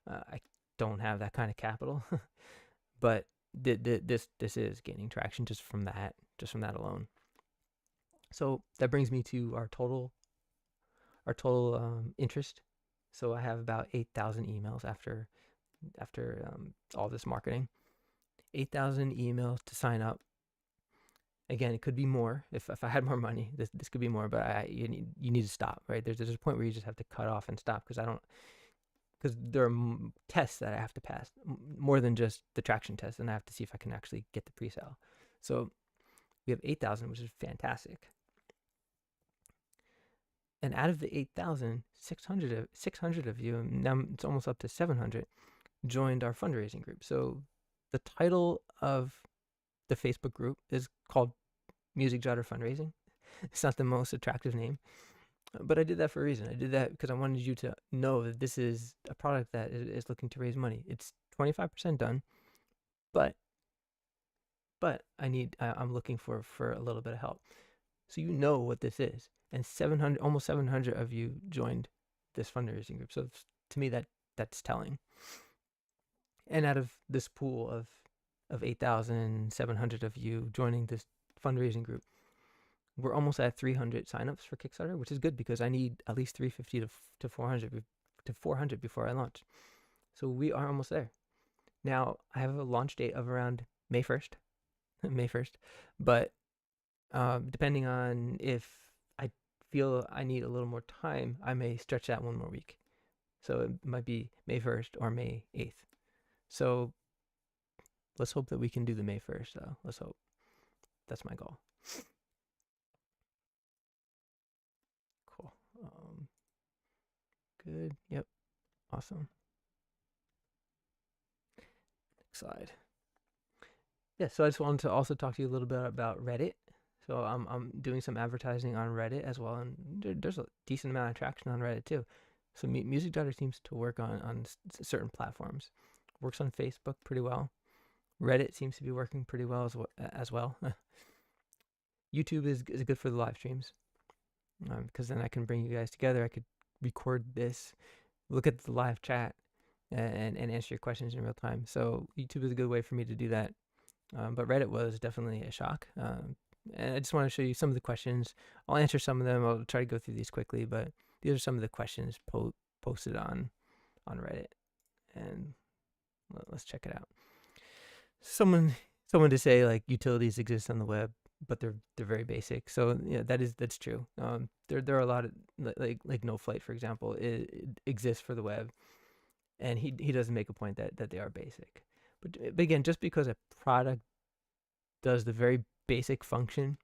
I don't have that kind of capital, but this is gaining traction just from that alone. So that brings me to our total interest. So I have about 8,000 emails after all this marketing. 8,000 emails to sign up. Again, it could be more. If I had more money, this could be more. But you need to stop, right? There's a point where you just have to cut off and stop, because there are tests that I have to pass, more than just the traction test, and I have to see if I can actually get the pre-sale. So we have 8,000, which is fantastic. And out of the 8,000, 600 of you, now it's almost up to 700, joined our fundraising group. So the title of the Facebook group is called MuseScore Fundraising. It's not the most attractive name, but I did that for a reason. I did that because I wanted you to know that this is a product that is looking to raise money. It's 25% done, but I'm looking for a little bit of help. So you know what this is. And almost 700 of you joined this fundraising group. So to me, that's telling. And out of this pool of 8,700 of you joining this fundraising group, we're almost at 300 signups for Kickstarter, which is good, because I need at least 350 to 400 before I launch. So we are almost there. Now, I have a launch date of around May 1st. May 1st. But depending on if I feel I need a little more time, I may stretch that one more week. So it might be May 1st or May 8th. So let's hope that we can do the May 1st, though. Let's hope. That's my goal. Cool. Good. Yep. Awesome. Next slide. Yeah, so I just wanted to also talk to you a little bit about Reddit. So I'm doing some advertising on Reddit as well, and there's a decent amount of traction on Reddit too. So MuseScore seems to work on certain platforms. Works on Facebook pretty well. Reddit seems to be working pretty well as well. YouTube is good for the live streams, because then I can bring you guys together. I could record this, look at the live chat, and answer your questions in real time. So YouTube is a good way for me to do that. But Reddit was definitely a shock. And I just want to show you some of the questions. I'll answer some of them. I'll try to go through these quickly, but these are some of the questions posted on Reddit. And let's check it out. Someone to say, like, utilities exist on the web, but they're very basic. So yeah, that's true. There are a lot of, like No Flight, for example, it exists for the web, and he doesn't make a point that they are basic. But again, just because a product does the very basic function,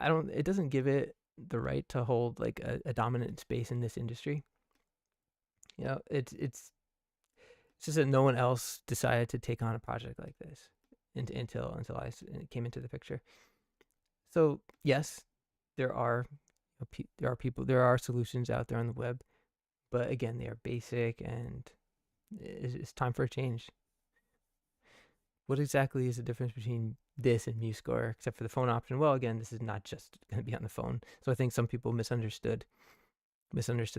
it doesn't give it the right to hold like a dominant space in this industry. It's just that no one else decided to take on a project like this until I came into the picture. So yes, there are solutions out there on the web, but again, they are basic, and it's time for a change. What exactly is the difference between this and MuseScore, except for the phone option? Well, again, this is not just going to be on the phone, so I think some people misunderstood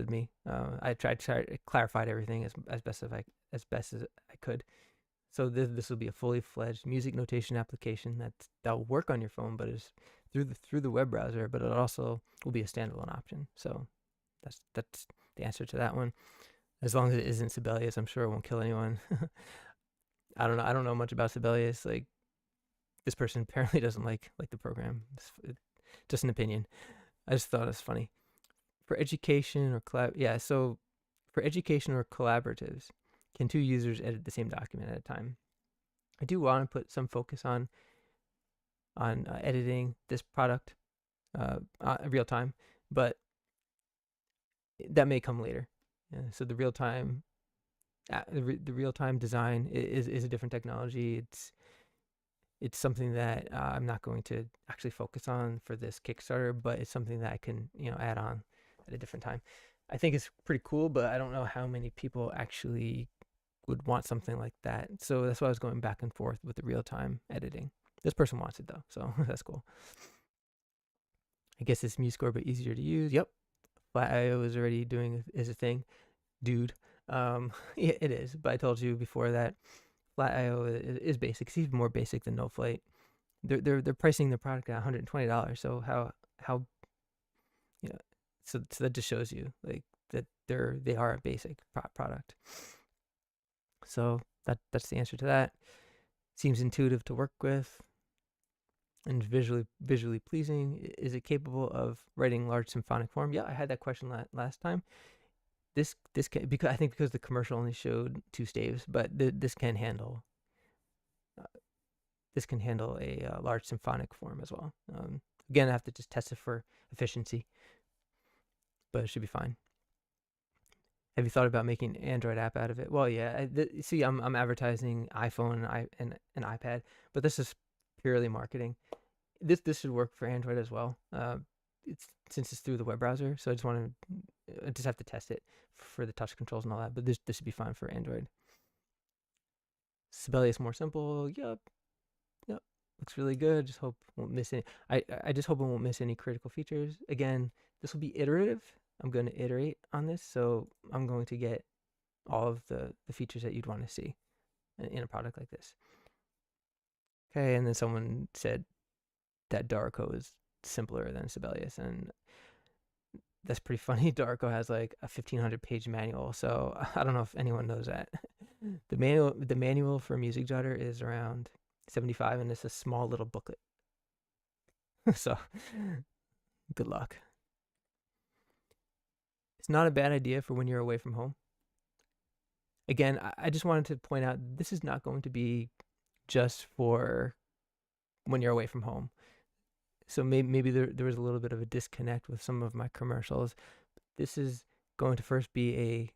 me. I tried to clarify everything as best as I could. So this will be a fully fledged music notation application that'll work on your phone, but is through the web browser. But it also will be a standalone option. So that's the answer to that one. As long as it isn't Sibelius, I'm sure it won't kill anyone. I don't know much about Sibelius. Like, this person apparently doesn't like the program. It's just an opinion. I just thought it was funny. For education or so for education or collaboratives, can two users edit the same document at a time? I do want to put some focus on editing this product real time, but that may come later. So the real time design is a different technology. It's something that I'm not going to actually focus on for this Kickstarter, but it's something that I can add on at a different time. I think it's pretty cool, but I don't know how many people actually would want something like that. So that's why I was going back and forth with the real-time editing. This person wants it though, so that's cool. I guess it's MuseScore, but easier to use. Yep, Flat.io is already doing is a thing, dude. Yeah, it is. But I told you before that Flat.io is basic. It's even more basic than NoFlight. They're pricing the product at $120. So how so that just shows you like that they are a basic product. So that's the answer to that. Seems intuitive to work with and visually pleasing. Is it capable of writing large symphonic form? Yeah, I had that question last time. This can, because the commercial only showed 2 staves, but this can handle a large symphonic form as well. Again, I have to just test it for efficiency, but it should be fine. Have you thought about making an Android app out of it? Well, yeah. See, I'm advertising iPhone and iPad, but this is purely marketing. This should work for Android as well. Since it's through the web browser, so I just have to test it for the touch controls and all that. But this should be fine for Android. Sibelius more simple. Yep. Looks really good. Just hope won't miss any. I just hope it won't miss any critical features. Again, this will be iterative. I'm going to iterate on this, so I'm going to get all of the features that you'd want to see in a product like this. Okay, and then someone said that Darko is simpler than Sibelius, and that's pretty funny. Darko has like a 1,500-page manual, so I don't know if anyone knows that. The manual for Music Jotter is around 75, and it's a small little booklet. So good luck. It's not a bad idea for when you're away from home. Again, I just wanted to point out this is not going to be just for when you're away from home. So maybe there was a little bit of a disconnect with some of my commercials. This is going to first be a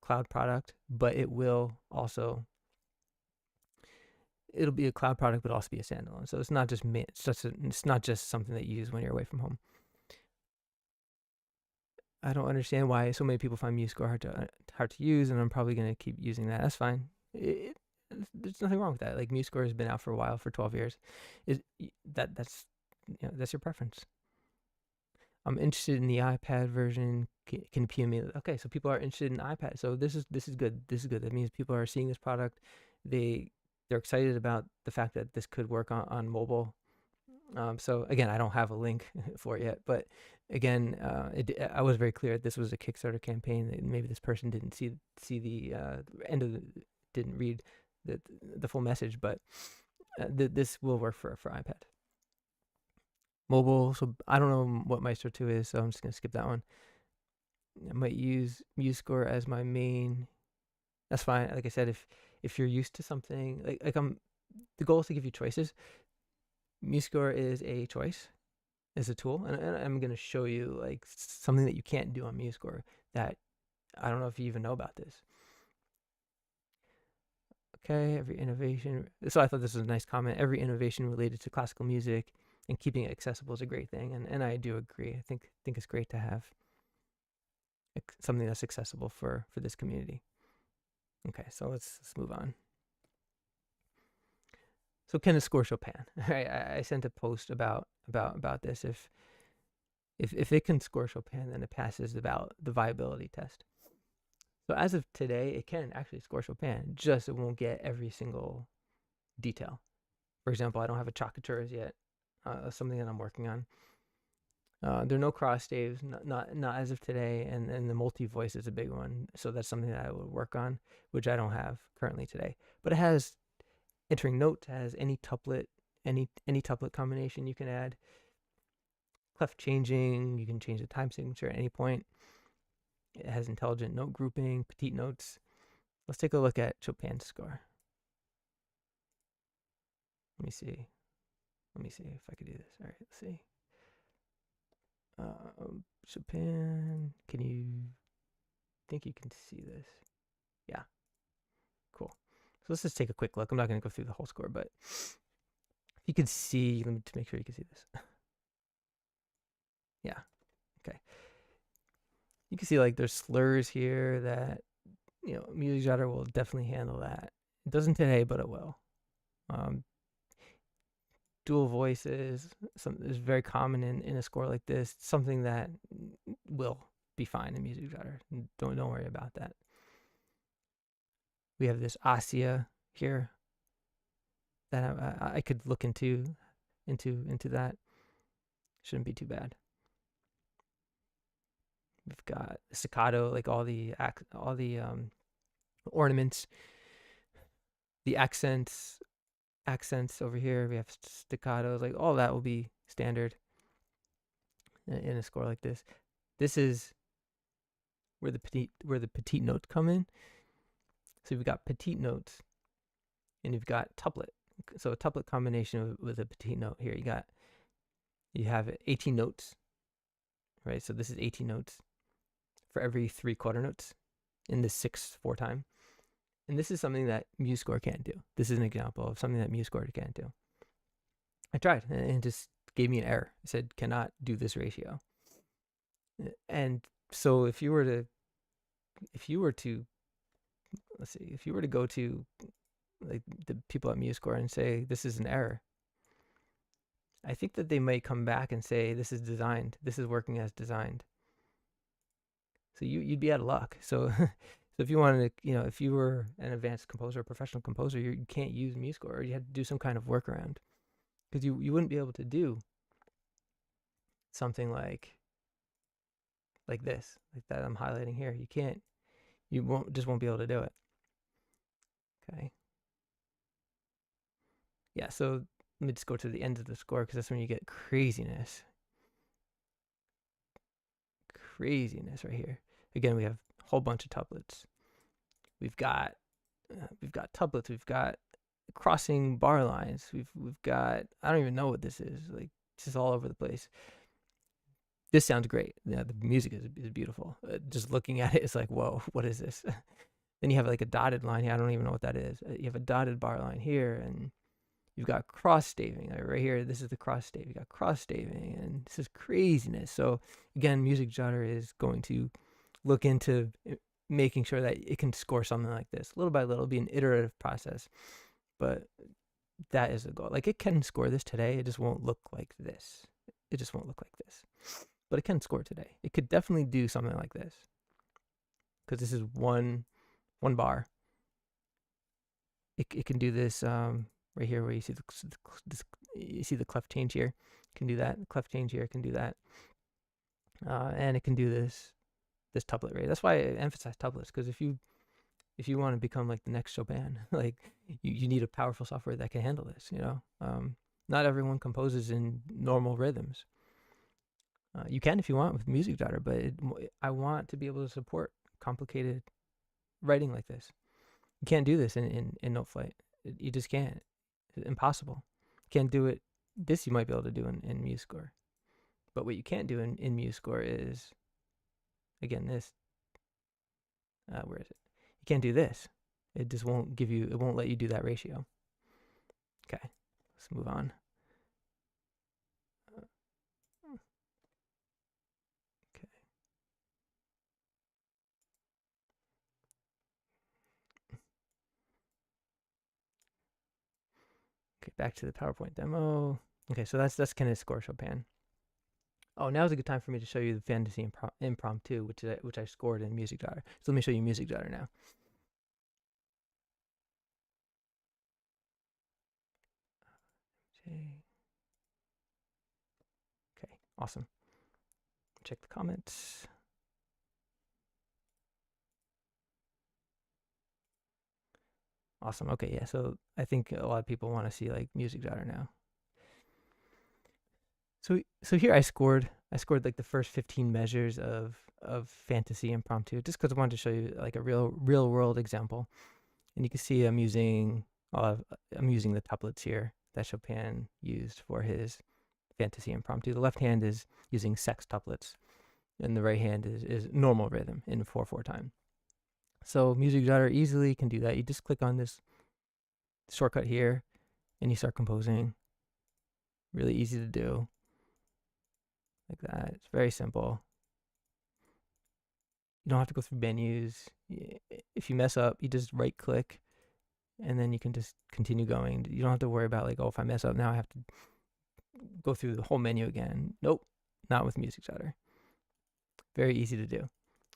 cloud product, but it'll be a cloud product, but also be a standalone. So it's not just something that you use when you're away from home. I don't understand why so many people find MuseScore hard to use, and I'm probably going to keep using that. That's fine. There's nothing wrong with that. Like, MuseScore has been out for a while, for 12 years. That's your preference. I'm interested in the iPad version. Can you PM me? Okay, so people are interested in iPad. So this is good. This is good. That means people are seeing this product. They're excited about the fact that this could work on mobile. So again, I don't have a link for it yet, but again, I was very clear this was a Kickstarter campaign. Maybe this person didn't see the end of didn't read the full message, but this will work for iPad. Mobile, so I don't know what Maestro 2 is, so I'm just gonna skip that one. I might use MuseScore as my main. That's fine. Like I said, if you're used to something the goal is to give you choices. MuseScore is a choice, is a tool, and I'm going to show you like something that you can't do on MuseScore that I don't know if you even know about this. Okay, every innovation. So I thought this was a nice comment. Every innovation related to classical music and keeping it accessible is a great thing, and I do agree. I think it's great to have something that's accessible for this community. Okay, so let's move on. So can it score Chopin? Right, I sent a post about this. If it can score Chopin, then it passes the viability test. So as of today, it can actually score Chopin, just it won't get every single detail. For example, I don't have a chockature yet, something that I'm working on. There are no cross staves, not as of today, and the multi-voice is a big one. So that's something that I would work on, which I don't have currently today. But it has entering notes, has any tuplet, any tuplet combination you can add. Clef changing, you can change the time signature at any point. It has intelligent note grouping, petite notes. Let's take a look at Chopin's score. Let me see if I could do this. All right, let's see. Chopin, can you think you can see this? Yeah, cool. So let's just take a quick look. I'm not going to go through the whole score, but if you can see, let me to make sure you can see this. Yeah, okay. You can see like there's slurs here that, you know, Music Jotter will definitely handle that. It doesn't today, but it will. Dual voices is very common in a score like this. Something that will be fine in Music Jotter. Don't worry about that. We have this Asia here that I could look into that. Shouldn't be too bad. We've got staccato, like all the ornaments, the accents over here. We have staccatos, like all that will be standard in a score like this. This is where the petite notes come in. So you've got petite notes, and you've got tuplet. So a tuplet combination with a petite note here. You have 18 notes, right? So this is 18 notes for every 3 quarter notes in the 6/4 time. And this is something that MuseScore can't do. This is an example of something that MuseScore can't do. I tried, and it just gave me an error. It said, cannot do this ratio. And so if you were to go to like the people at MuseScore and say, this is an error, I think that they might come back and say, this is working as designed. So you'd be out of luck. So so if you wanted to, if you were an advanced composer or professional composer, you can't use MuseScore, or you had to do some kind of workaround, because you wouldn't be able to do something like this, like that I'm highlighting here. You won't be able to do it. Okay. Yeah, so let me just go to the end of the score, because that's when you get craziness. Craziness right here. Again, we have a whole bunch of tuplets. We've got tuplets. We've got crossing bar lines. We've got, I don't even know what this is. Like, it's just all over the place. This sounds great. Yeah, the music is beautiful. Just looking at it, it's like, whoa, what is this? Then you have like a dotted line here. I don't even know what that is. You have a dotted bar line here, and you've got cross staving right here. This is the cross stave. You got cross staving, and this is craziness. So again, Music Jotter is going to look into making sure that it can score something like this. Little by little, it'll be an iterative process, but that is the goal. Like, it can score this today. It just won't look like this. It just won't look like this. But it can score today. It could definitely do something like this, because this is one bar. It can do this right here, where you see the clef change here. It can do that. The clef change here can do that, and it can do this tuplet rate. That's why I emphasize tuplets, because if you want to become like the next Chopin, like you need a powerful software that can handle this. Not everyone composes in normal rhythms. You can if you want with Music Jotter, but I want to be able to support complicated writing like this. You can't do this in Note Flight. You just can't. It's impossible. You can't do it. This you might be able to do in MuseScore. But what you can't do in MuseScore is, again, this. Where is it? You can't do this. It just won't give you, it won't let you do that ratio. Okay, let's move on. Okay. Okay, back to the PowerPoint demo. Okay, so that's kind of score Chopin. Oh, now's a good time for me to show you the Fantasie Impromptu, which I scored in Music Jotter. So let me show you Music Jotter now. Okay, awesome. Check the comments. Awesome. Okay, yeah. So I think a lot of people want to see like Music Jotter now. So here I scored like the first 15 measures of Fantasie Impromptu, just because I wanted to show you like a real world example. And you can see I'm using the tuplets here that Chopin used for his Fantasie Impromptu. The left hand is using sextuplets, and the right hand is normal rhythm in 4/4 time. So Music Jotter easily can do that. You just click on this shortcut here, and you start composing. Really easy to do. Like that. It's very simple. You don't have to go through menus. If you mess up, you just right click and then you can just continue going. You don't have to worry about like, oh, if I mess up now I have to go through the whole menu again. Nope, not with Music Jotter. Very easy to do.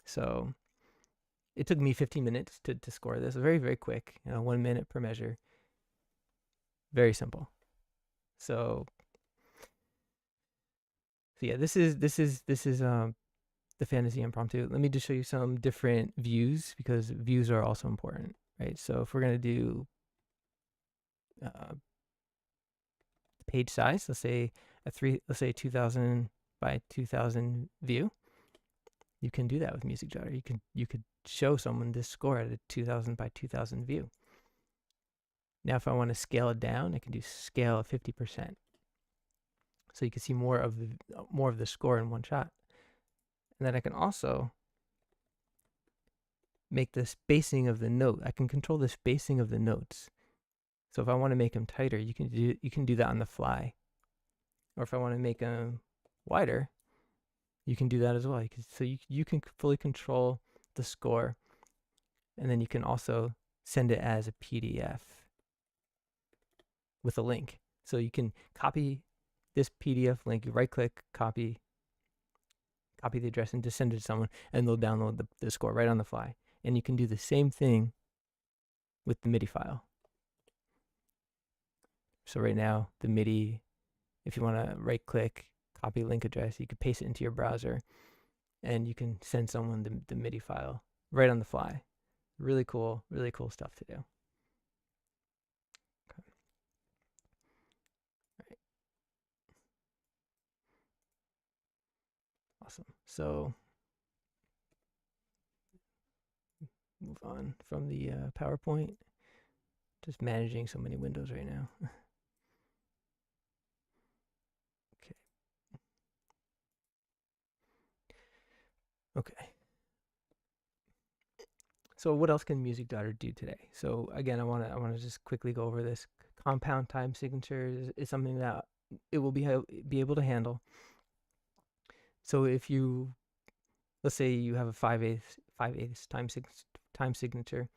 So it took me 15 minutes to score this. Very, very quick, 1 minute per measure. Very simple. So yeah, this is the Fantasie Impromptu. Let me just show you some different views, because views are also important, right? So if we're gonna do page size, let's say 2000 by 2000 view, you can do that with Music Jotter. You could show someone this score at a 2000 by 2000 view. Now, if I want to scale it down, I can do scale of 50%. So you can see more of the score in one shot. And then I can also make the spacing of the note. I can control the spacing of the notes. So if I want to make them tighter, you can do that on the fly. Or if I want to make them wider, you can do that as well. So you can fully control the score, and then you can also send it as a PDF with a link. So you can copy this PDF link, you right click, copy the address, and just send it to someone, and they'll download the score right on the fly. And you can do the same thing with the MIDI file. So right now, the MIDI, if you want to right click, copy link address, you can paste it into your browser, and you can send someone the MIDI file right on the fly. Really cool stuff to do. Okay. All right. Awesome. So move on from the PowerPoint. Just managing so many windows right now. Okay. Okay. So what else can Music Jotter do today? So again, I want to just quickly go over this. Compound time signature is something that it will be able to handle. So if you, let's say you have a 5/8 time signature,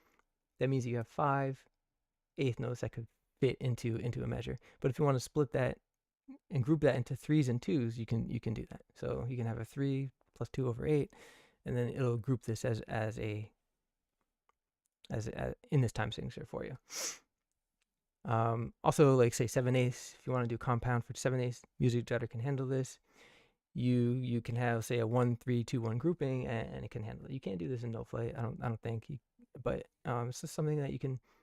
that means you have 5/8 notes that could fit into a measure. But if you want to split that and group that into 3s and 2s, you can do that. So you can have a 3 plus 2/8, and then it'll group this as in this time signature for you. Also, like say 7/8, if you want to do compound for 7/8, Music Jotter can handle this. You can have, say, a 1-3-2-1 grouping, and it can handle it. You can't do this in Note Flight, I don't think, but it's just something that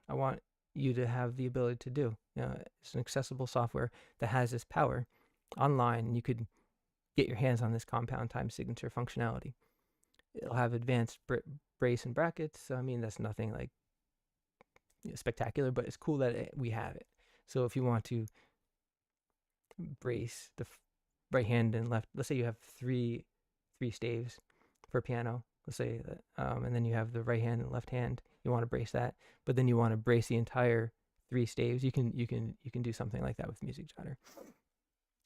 I want you to have the ability to do. It's an accessible software that has this power online, and you could get your hands on this compound time signature functionality. It'll have advanced brace and brackets. So, I mean, that's nothing like spectacular, but it's cool that we have it. So if you want to brace the right hand and left, let's say you have three staves for piano, let's say that, and then you have the right hand and left hand, you want to brace that, but then you want to brace the entire 3 staves, you can do something like that with Music Jotter.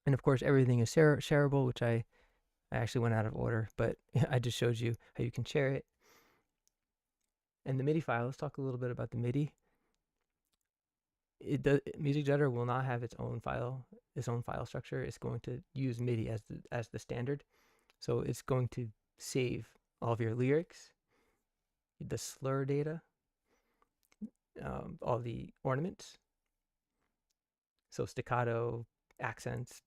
And of course everything is shareable, which I actually went out of order, but I just showed you how you can share it. And the MIDI file, let's talk a little bit about the MIDI. Music Jotter will not have its own file structure. It's going to use MIDI as the standard. So it's going to save all of your lyrics, the slur data, all the ornaments, so staccato, accents,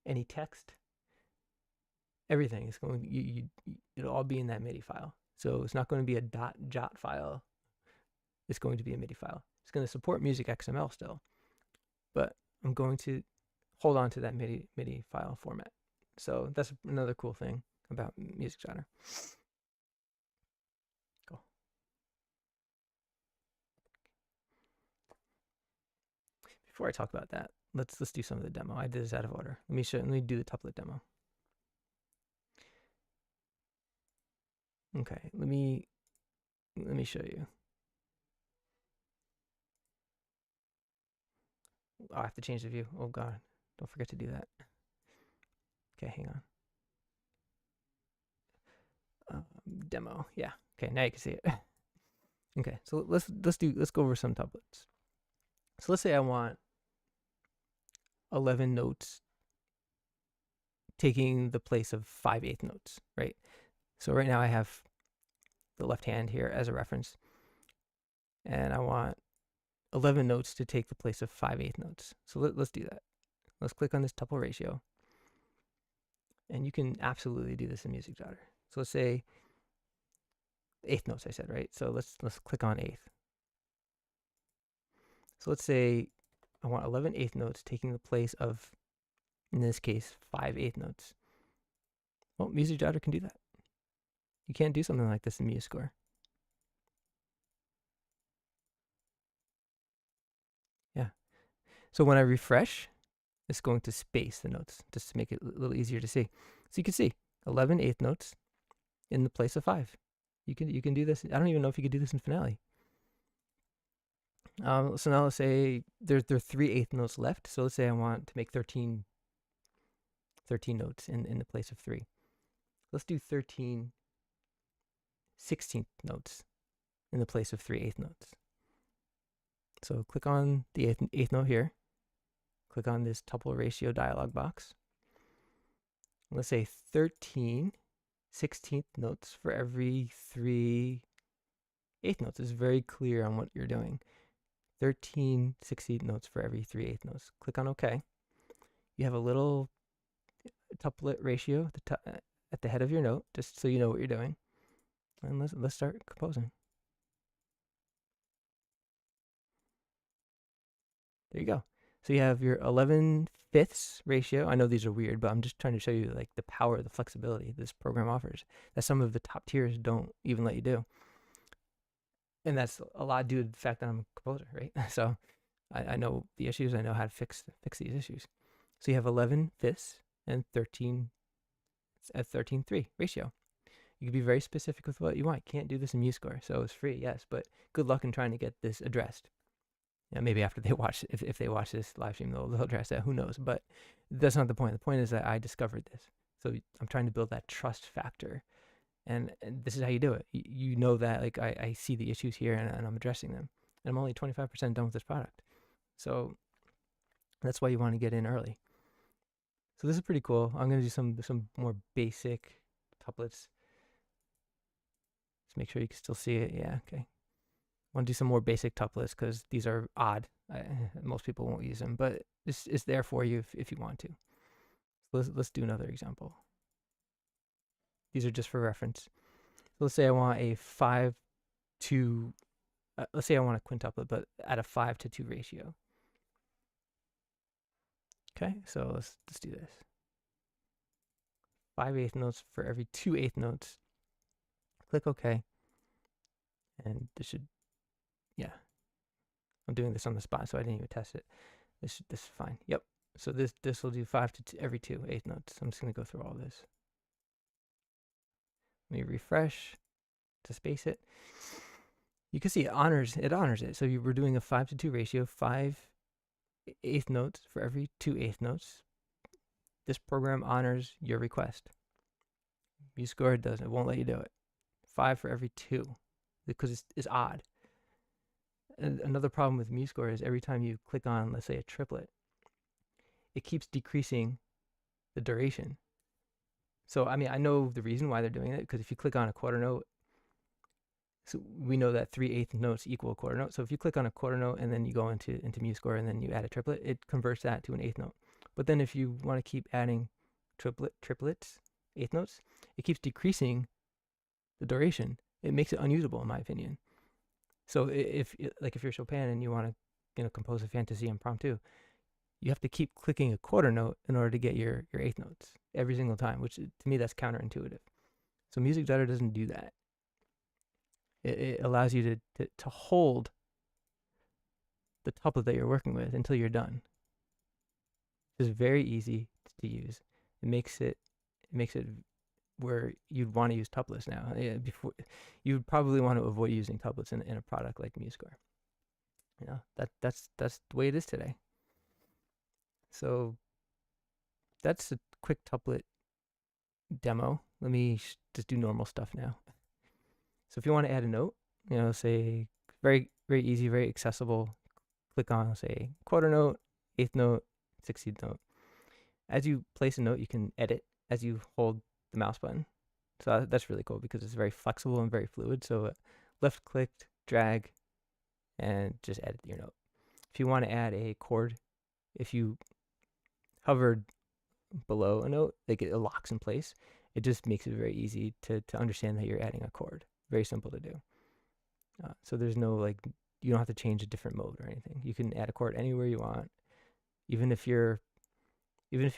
any text, everything is going. It'll all be in that MIDI file. So it's not going to be a .jot file. It's going to be a MIDI file. It's going to support music XML still, but I'm going to hold on to that MIDI file format. So that's another cool thing about Music Jotter. Cool. Before I talk about that, let's do some of the demo. I did this out of order. Let me do the Tuplet demo. Okay, let me show you. Oh, I have to change the view. Oh God, don't forget to do that. Okay, hang on. Demo, yeah. Okay, now you can see it. Okay, so let's go over some tuplets. So let's say I want 11 notes taking the place of 5/8 notes, right? So right now I have the left hand here as a reference, and I want 11 notes to take the place of 5/8 notes. So let's do that. Let's click on this tuple ratio, and you can absolutely do this in Music Jotter. So let's say 8th notes, I said, right? So let's click on 8th. So let's say I want 11/8 notes taking the place of, in this case, 5/8 notes. Well, Music Jotter can do that. You can't do something like this in MuseScore. Yeah. So when I refresh, it's going to space the notes just to make it a little easier to see. So you can see 11/8 notes in the place of 5. You can do this. I don't even know if you could do this in Finale. So now let's say there are 3/8 notes left. So let's say I want to make 13 notes in the place of 3. Let's do 13 16th notes in the place of 3/8 notes. So click on the 8th note here. Click on this tuple ratio dialog box. Let's say 13 16th notes for every 3/8 notes. It's very clear on what you're doing. 13 16th notes for every 3/8 notes. Click on OK. You have a little tuplet ratio at the head of your note, just so you know what you're doing. And let's start composing. There you go. So you have your 11/5 ratio. I know these are weird, but I'm just trying to show you like the power, the flexibility this program offers that some of the top tiers don't even let you do. And that's a lot due to the fact that I'm a composer, right? So I know the issues. I know how to fix these issues. So you have 11/5 and 13/3 ratio. You can be very specific with what you want. You can't do this in MuseScore, so it's free, yes, but good luck in trying to get this addressed. Yeah, maybe after they watch, if they watch this live stream, they'll address that. Who knows? But that's not the point. The point is that I discovered this. So I'm trying to build that trust factor, and this is how you do it. You know that like I see the issues here and I'm addressing them. And I'm only 25% done with this product, so that's why you want to get in early. So this is pretty cool. I'm gonna do some more basic tuplets. Let's make sure you can still see it. Yeah, okay. I want to do some more basic tuplets because these are odd. Most people won't use them, but this is there for you if you want to. So let's do another example. These are just for reference. So let's say I want a 5-2. Let's say I want a quintuplet, but at a 5-2 ratio. Okay, so let's do this. 5/8 notes for every 2/8 notes. Click OK, and this should, yeah. I'm doing this on the spot, so I didn't even test it. This is fine. Yep. So this will do 5 to every 2 eighth notes. I'm just gonna go through all this. Let me refresh to space it. You can see it honors it. So we're doing a 5 to 2 ratio, 5 eighth notes for every 2 eighth notes. This program honors your request. MuseScore doesn't. It won't let you do it. 5 for every 2 because it's odd. And another problem with MuseScore is every time you click on, let's say, a triplet, it keeps decreasing the duration. So, I mean, I know the reason why they're doing it, because if you click on a quarter note, so we know that 3/8 notes equal a quarter note. So if you click on a quarter note and then you go into MuseScore and then you add a triplet, it converts that to an eighth note. But then if you want to keep adding triplets, eighth notes, it keeps decreasing the duration. It makes it unusable, in my opinion. So if you're Chopin and you want to compose a Fantasie Impromptu, you have to keep clicking a quarter note in order to get your eighth notes every single time, which to me that's counterintuitive. So Music Jotter doesn't do that. It allows you to hold the tuplet that you're working with until you're done. It's very easy to use. It makes it where you'd want to use tuplets now. Before, you would probably want to avoid using tuplets in a product like MuseScore. That's the way it is today. So that's a quick tuplet demo. Let me just do normal stuff now. So if you want to add a note, say very, very easy, very accessible, click on, say, quarter note, eighth note, 16th note. As you place a note, you can edit as you hold the mouse button. So that's really cool because it's very flexible and very fluid. So left click, drag, and just edit your note. If you want to add a chord, if you hovered below a note, like it locks in place. It just makes it very easy to understand that you're adding a chord. Very simple to do. So there's no you don't have to change a different mode or anything. You can add a chord anywhere you want. Even if you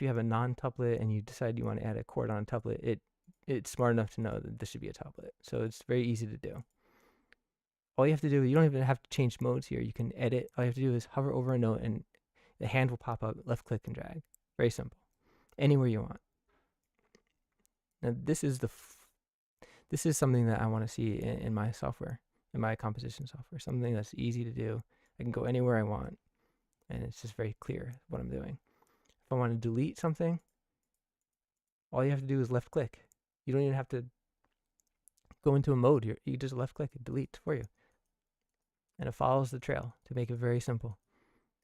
have a non-tuplet and you decide you want to add a chord on a tuplet, it's smart enough to know that this should be a tuplet. So it's very easy to do. All you have to do, you don't even have to change modes here. You can edit. All you have to do is hover over a note and the hand will pop up, left click and drag. Very simple. Anywhere you want. Now this is something that I want to see in my software, in my composition software. Something that's easy to do. I can go anywhere I want, and it's just very clear what I'm doing. If I want to delete something, all you have to do is left click. You don't even have to go into a mode. You just left click and delete for you, and it follows the trail to make it very simple.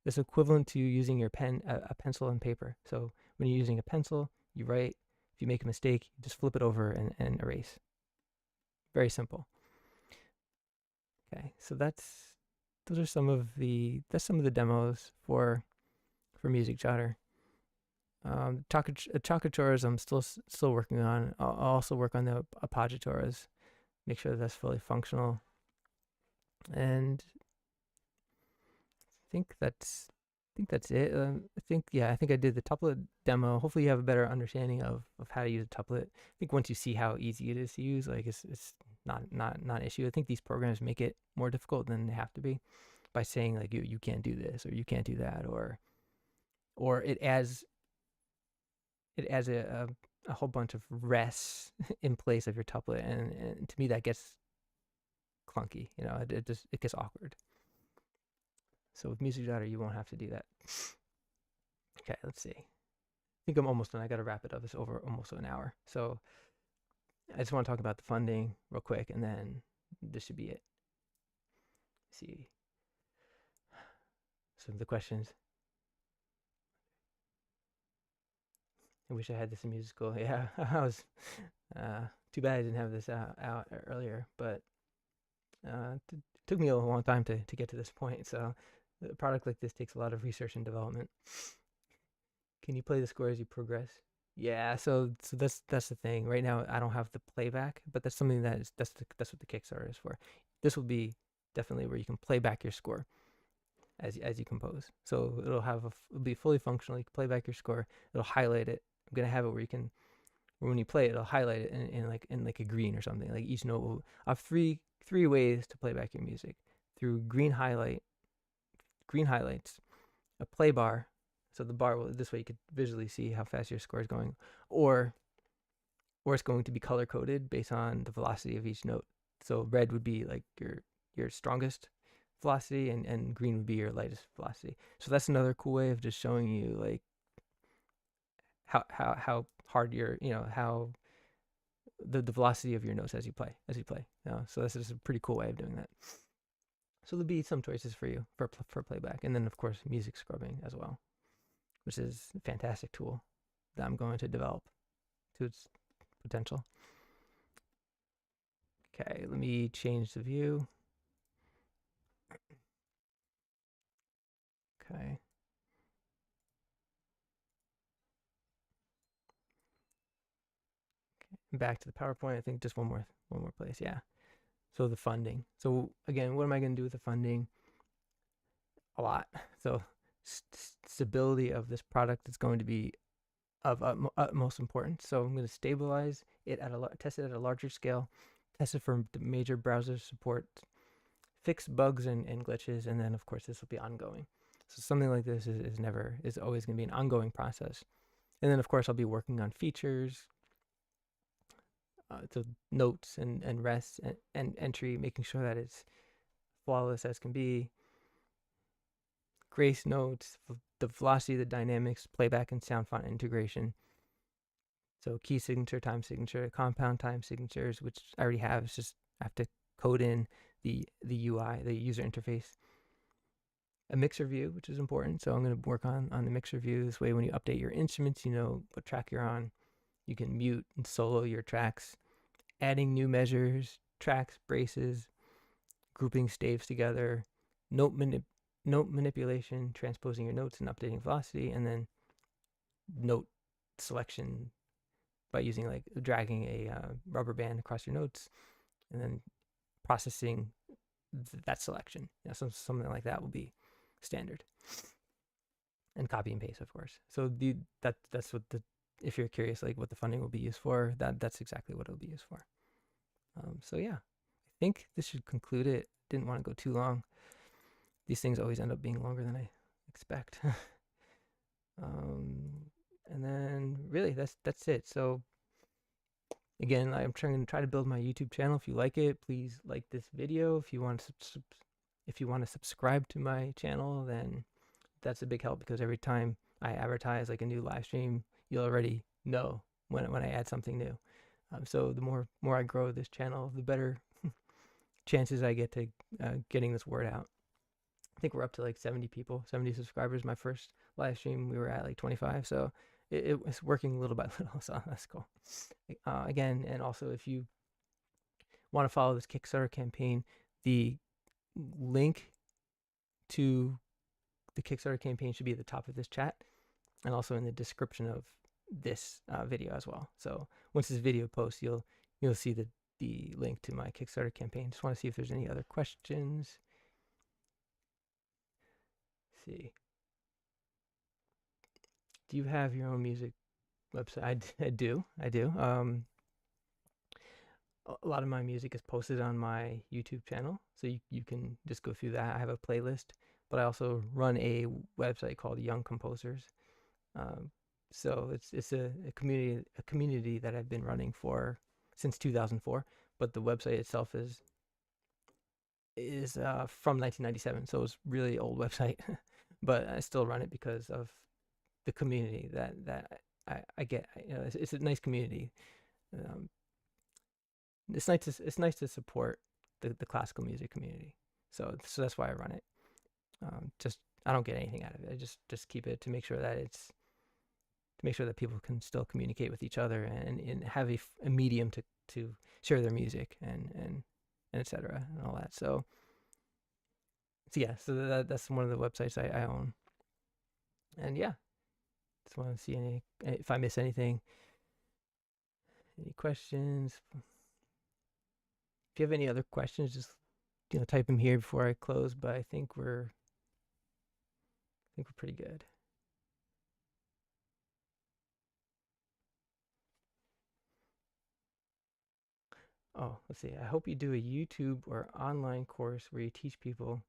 It's equivalent to using your pen, a pencil and paper. So when you're using a pencil, you write. If you make a mistake, you just flip it over and erase. Very simple. Okay, so those are some of the demos for Music Jotter. Chakachores I'm still working on. I'll also work on the appoggiatores, make sure that's fully functional. And I think that's it. I think I did the tuplet demo. Hopefully you have a better understanding of how to use a tuplet. I think once you see how easy it is to use, it's not an issue. I think these programs make it more difficult than they have to be by saying you can't do this or you can't do that, or it adds a whole bunch of rests in place of your tuplet, and to me that gets clunky. It gets awkward. So with Music Jotter, you won't have to do that. Okay, let's see. I think I'm almost done. I got to wrap it up. It's over almost an hour. So I just want to talk about the funding real quick, and then this should be it. Let's see some of the questions. I wish I had this in music school. Yeah, I was. Too bad I didn't have this out earlier, but it took me a long time to get to this point. So a product like this takes a lot of research and development. Can you play the score as you progress? Yeah, so that's the thing. Right now I don't have the playback, but that's something that's what the Kickstarter is for. This will be definitely where you can play back your score as you compose. So it'll be fully functional. You can play back your score. It'll highlight it. I'm gonna have it where when you play it, it'll highlight it in a green or something. Like each note will have three ways to play back your music: through green highlight, green highlights, a play bar. So the bar will, this way you could visually see how fast your score is going, or it's going to be color coded based on the velocity of each note. So red would be like your strongest velocity, and green would be your lightest velocity. So that's another cool way of just showing you like how hard your, how the velocity of your notes as you play. So this is a pretty cool way of doing that. So there'll be some choices for you for playback, and then of course music scrubbing as well, which is a fantastic tool that I'm going to develop to its potential. Okay, let me change the view. Okay. Back to the PowerPoint. I think just one more place. Yeah. So the funding. So again, what am I going to do with the funding? A lot. So stability of this product is going to be of utmost importance. So I'm going to stabilize it test it at a larger scale, test it for the major browser support, fix bugs and glitches, and then of course this will be ongoing. So something like this is always going to be an ongoing process. And then of course I'll be working on features, so notes and rest and entry, making sure that it's flawless as can be. Grace notes, the velocity, the dynamics, playback and sound font integration. So key signature, time signature, compound time signatures, which I already have. It's just I have to code in the UI, the user interface. A mixer view, which is important. So I'm going to work on the mixer view. This way when you update your instruments, you know what track you're on. You can mute and solo your tracks, adding new measures, tracks, braces, grouping staves together, note manipulation, transposing your notes and updating velocity, and then note selection by using like dragging a rubber band across your notes and then processing that selection. So something like that will be standard. And copy and paste, of course. So that's what if you're curious like what the funding will be used for, that's exactly what it'll be used for. So yeah, I think this should conclude it. Didn't want to go too long. These things always end up being longer than I expect. And then really that's it. So again, I'm trying to build my YouTube channel. If you like it, please like this video. If you want to subscribe to my channel, then that's a big help, because every time I advertise like a new live stream, you'll already know when I add something new. So the more I grow this channel, the better chances I get to getting this word out. I think we're up to like 70 people, 70 subscribers. My first live stream, we were at like 25. So it was working little by little. So that's cool. Again, and also if you want to follow this Kickstarter campaign, the link to the Kickstarter campaign should be at the top of this chat and also in the description of this video as well. So once this video posts, you'll see the link to my Kickstarter campaign. Just want to see if there's any other questions. Let's see. Do you have your own music website? I do. A lot of my music is posted on my YouTube channel, so you can just go through that. I have a playlist, but I also run a website called Young Composers. So it's a community that I've been running for since 2004, but the website itself is from 1997, so it's really old website, but I still run it because of the community that I get. It's a nice community. It's nice to support the classical music community. So that's why I run it. Just I don't get anything out of it. I just keep it to make sure that people can still communicate with each other and have a medium to share their music and etc. and all that. So yeah, so that's one of the websites I own. And yeah, just want to see if I miss anything. Any questions? If you have any other questions, just type them here before I close. But I think we're pretty good. Oh, let's see. I hope you do a YouTube or online course where you teach people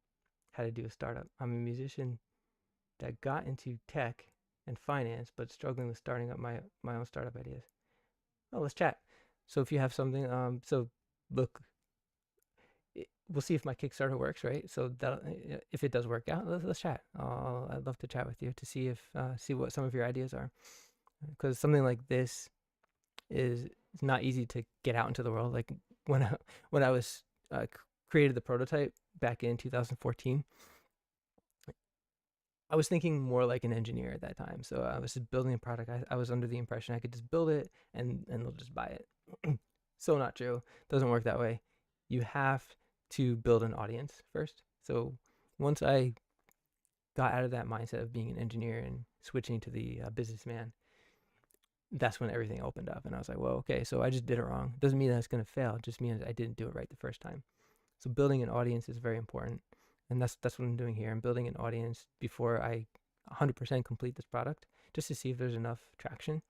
how to do a startup. I'm a musician that got into tech and finance, but struggling with starting up my own startup ideas. Oh, let's chat. So if you have something, so look, we'll see if my Kickstarter works, right? So that if it does work out, let's chat. I'd love to chat with you to see if see what some of your ideas are, because something like this is not easy to get out into the world. Like when I was created the prototype back in 2014, I was thinking more like an engineer at that time. So I was just building a product. I was under the impression I could just build it and they'll just buy it. So not true. Doesn't work that way. You have to build an audience first. So once I got out of that mindset of being an engineer and switching to the businessman, that's when everything opened up. And I was like, well, okay, so I just did it wrong. Doesn't mean that it's going to fail. It just means I didn't do it right the first time. So building an audience is very important. And that's what I'm doing here. I'm building an audience before I 100% complete this product, just to see if there's enough traction.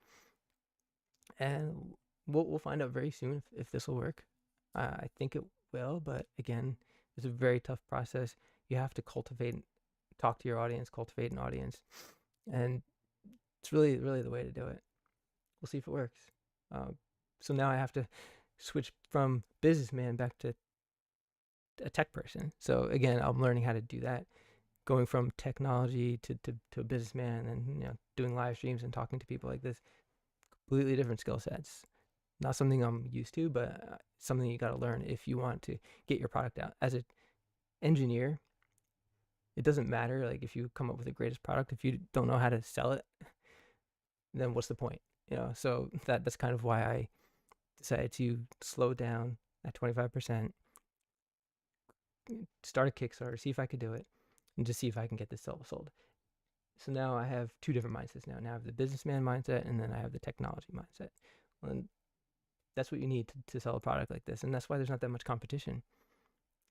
And we'll find out very soon if this will work. I think it will, but again, it's a very tough process. You have to talk to your audience, cultivate an audience, and it's really the way to do it. We'll see if it works. So now I have to switch from businessman back to a tech person. So again, I'm learning how to do that, going from technology to a businessman, and doing live streams and talking to people like this. Completely different skill sets. Not something I'm used to, but something you got to learn if you want to get your product out. As an engineer, it doesn't matter like if you come up with the greatest product, if you don't know how to sell it, then what's the point? So that's kind of why I decided to slow down at 25%, start a Kickstarter, see if I could do it, and just see if I can get this sold. So now I have two different mindsets now. Now I have the businessman mindset, and then I have the technology mindset. And that's what you need to sell a product like this. And that's why there's not that much competition.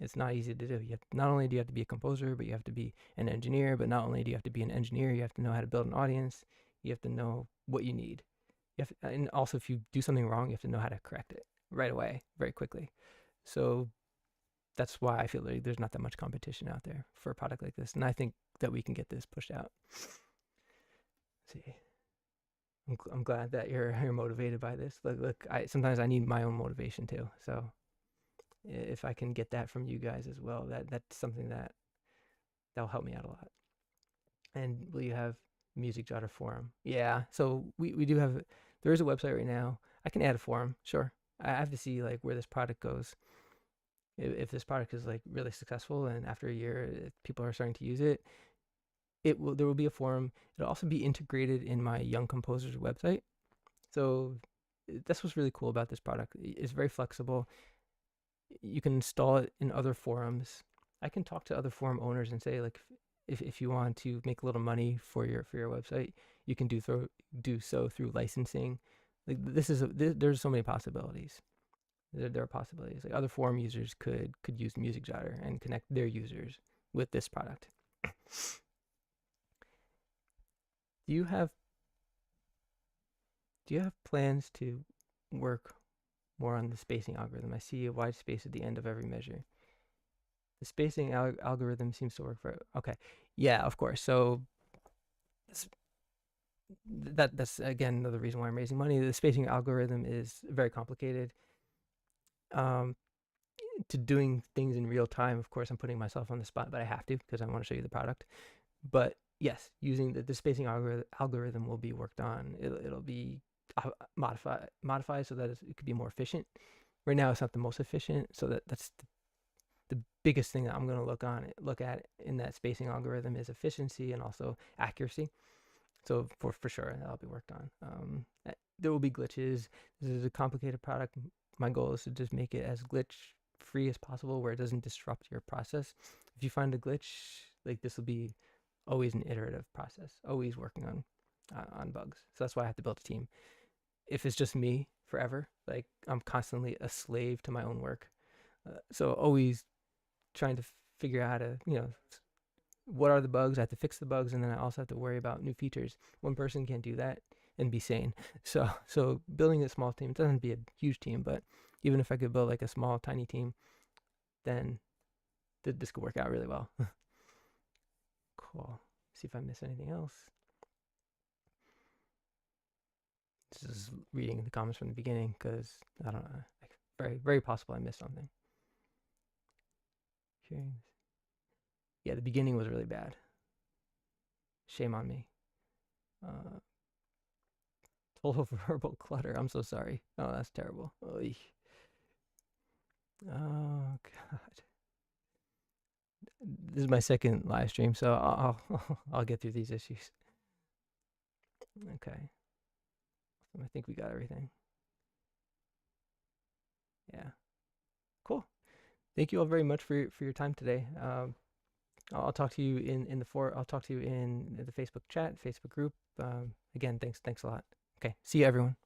It's not easy to do. Not only do you have to be a composer, but you have to be an engineer. But not only do you have to be an engineer, you have to know how to build an audience. You have to know what you need. And also, if you do something wrong, you have to know how to correct it right away, very quickly. So that's why I feel like there's not that much competition out there for a product like this. And I think that we can get this pushed out. Let's see. I'm glad that you're motivated by this. Look, sometimes I need my own motivation too. So if I can get that from you guys as well, that's something that'll help me out a lot. And will you have Music Jotter forum? Yeah. So we do have. There is a website right now. I can add a forum. Sure. I have to see like where this product goes. If this product is like really successful and after a year if people are starting to use it, there will be a forum. It'll also be integrated in my Young Composers website. So that's what's really cool about this product. It's very flexible. You can install it in other forums. I can talk to other forum owners and say like, if you want to make a little money for your website, you can do so through licensing. Like there's so many possibilities. There are possibilities. Like other forum users could use Music Jotter and connect their users with this product. Do you have plans to work more on the spacing algorithm? I see a wide space at the end of every measure. The spacing algorithm seems to work for. Okay, yeah, of course. So that's again another reason why I'm raising money. The spacing algorithm is very complicated. To doing things in real time, of course, I'm putting myself on the spot, but I have to because I want to show you the product. But yes, using the spacing algorithm will be worked on. It'll be modified so that it could be more efficient. Right now, it's not the most efficient, so that's the biggest thing that I'm going to look at in that spacing algorithm is efficiency and also accuracy. So for sure, that'll be worked on. There will be glitches. This is a complicated product. My goal is to just make it as glitch free as possible, where it doesn't disrupt your process. If you find a glitch, like this will be always an iterative process, always working on bugs. So that's why I have to build a team. If it's just me forever, like I'm constantly a slave to my own work. So always trying to figure out how to, what are the bugs? I have to fix the bugs, and then I also have to worry about new features. One person can't do that and be sane. So building a small team, it doesn't have to be a huge team, but even if I could build like a small, tiny team, then this could work out really well. Cool. See if I miss anything else. This is reading the comments from the beginning because I don't know. Very, very possible I missed something. Yeah, the beginning was really bad. Shame on me. Total verbal clutter. I'm so sorry. Oh, that's terrible. Oy. Oh God. This is my second live stream, so I'll get through these issues. Okay. I think we got everything. Yeah. Cool. Thank you all very much for your time today. I'll talk to you I'll talk to you in the Facebook chat, Facebook group. Again, thanks a lot. Okay. See you everyone.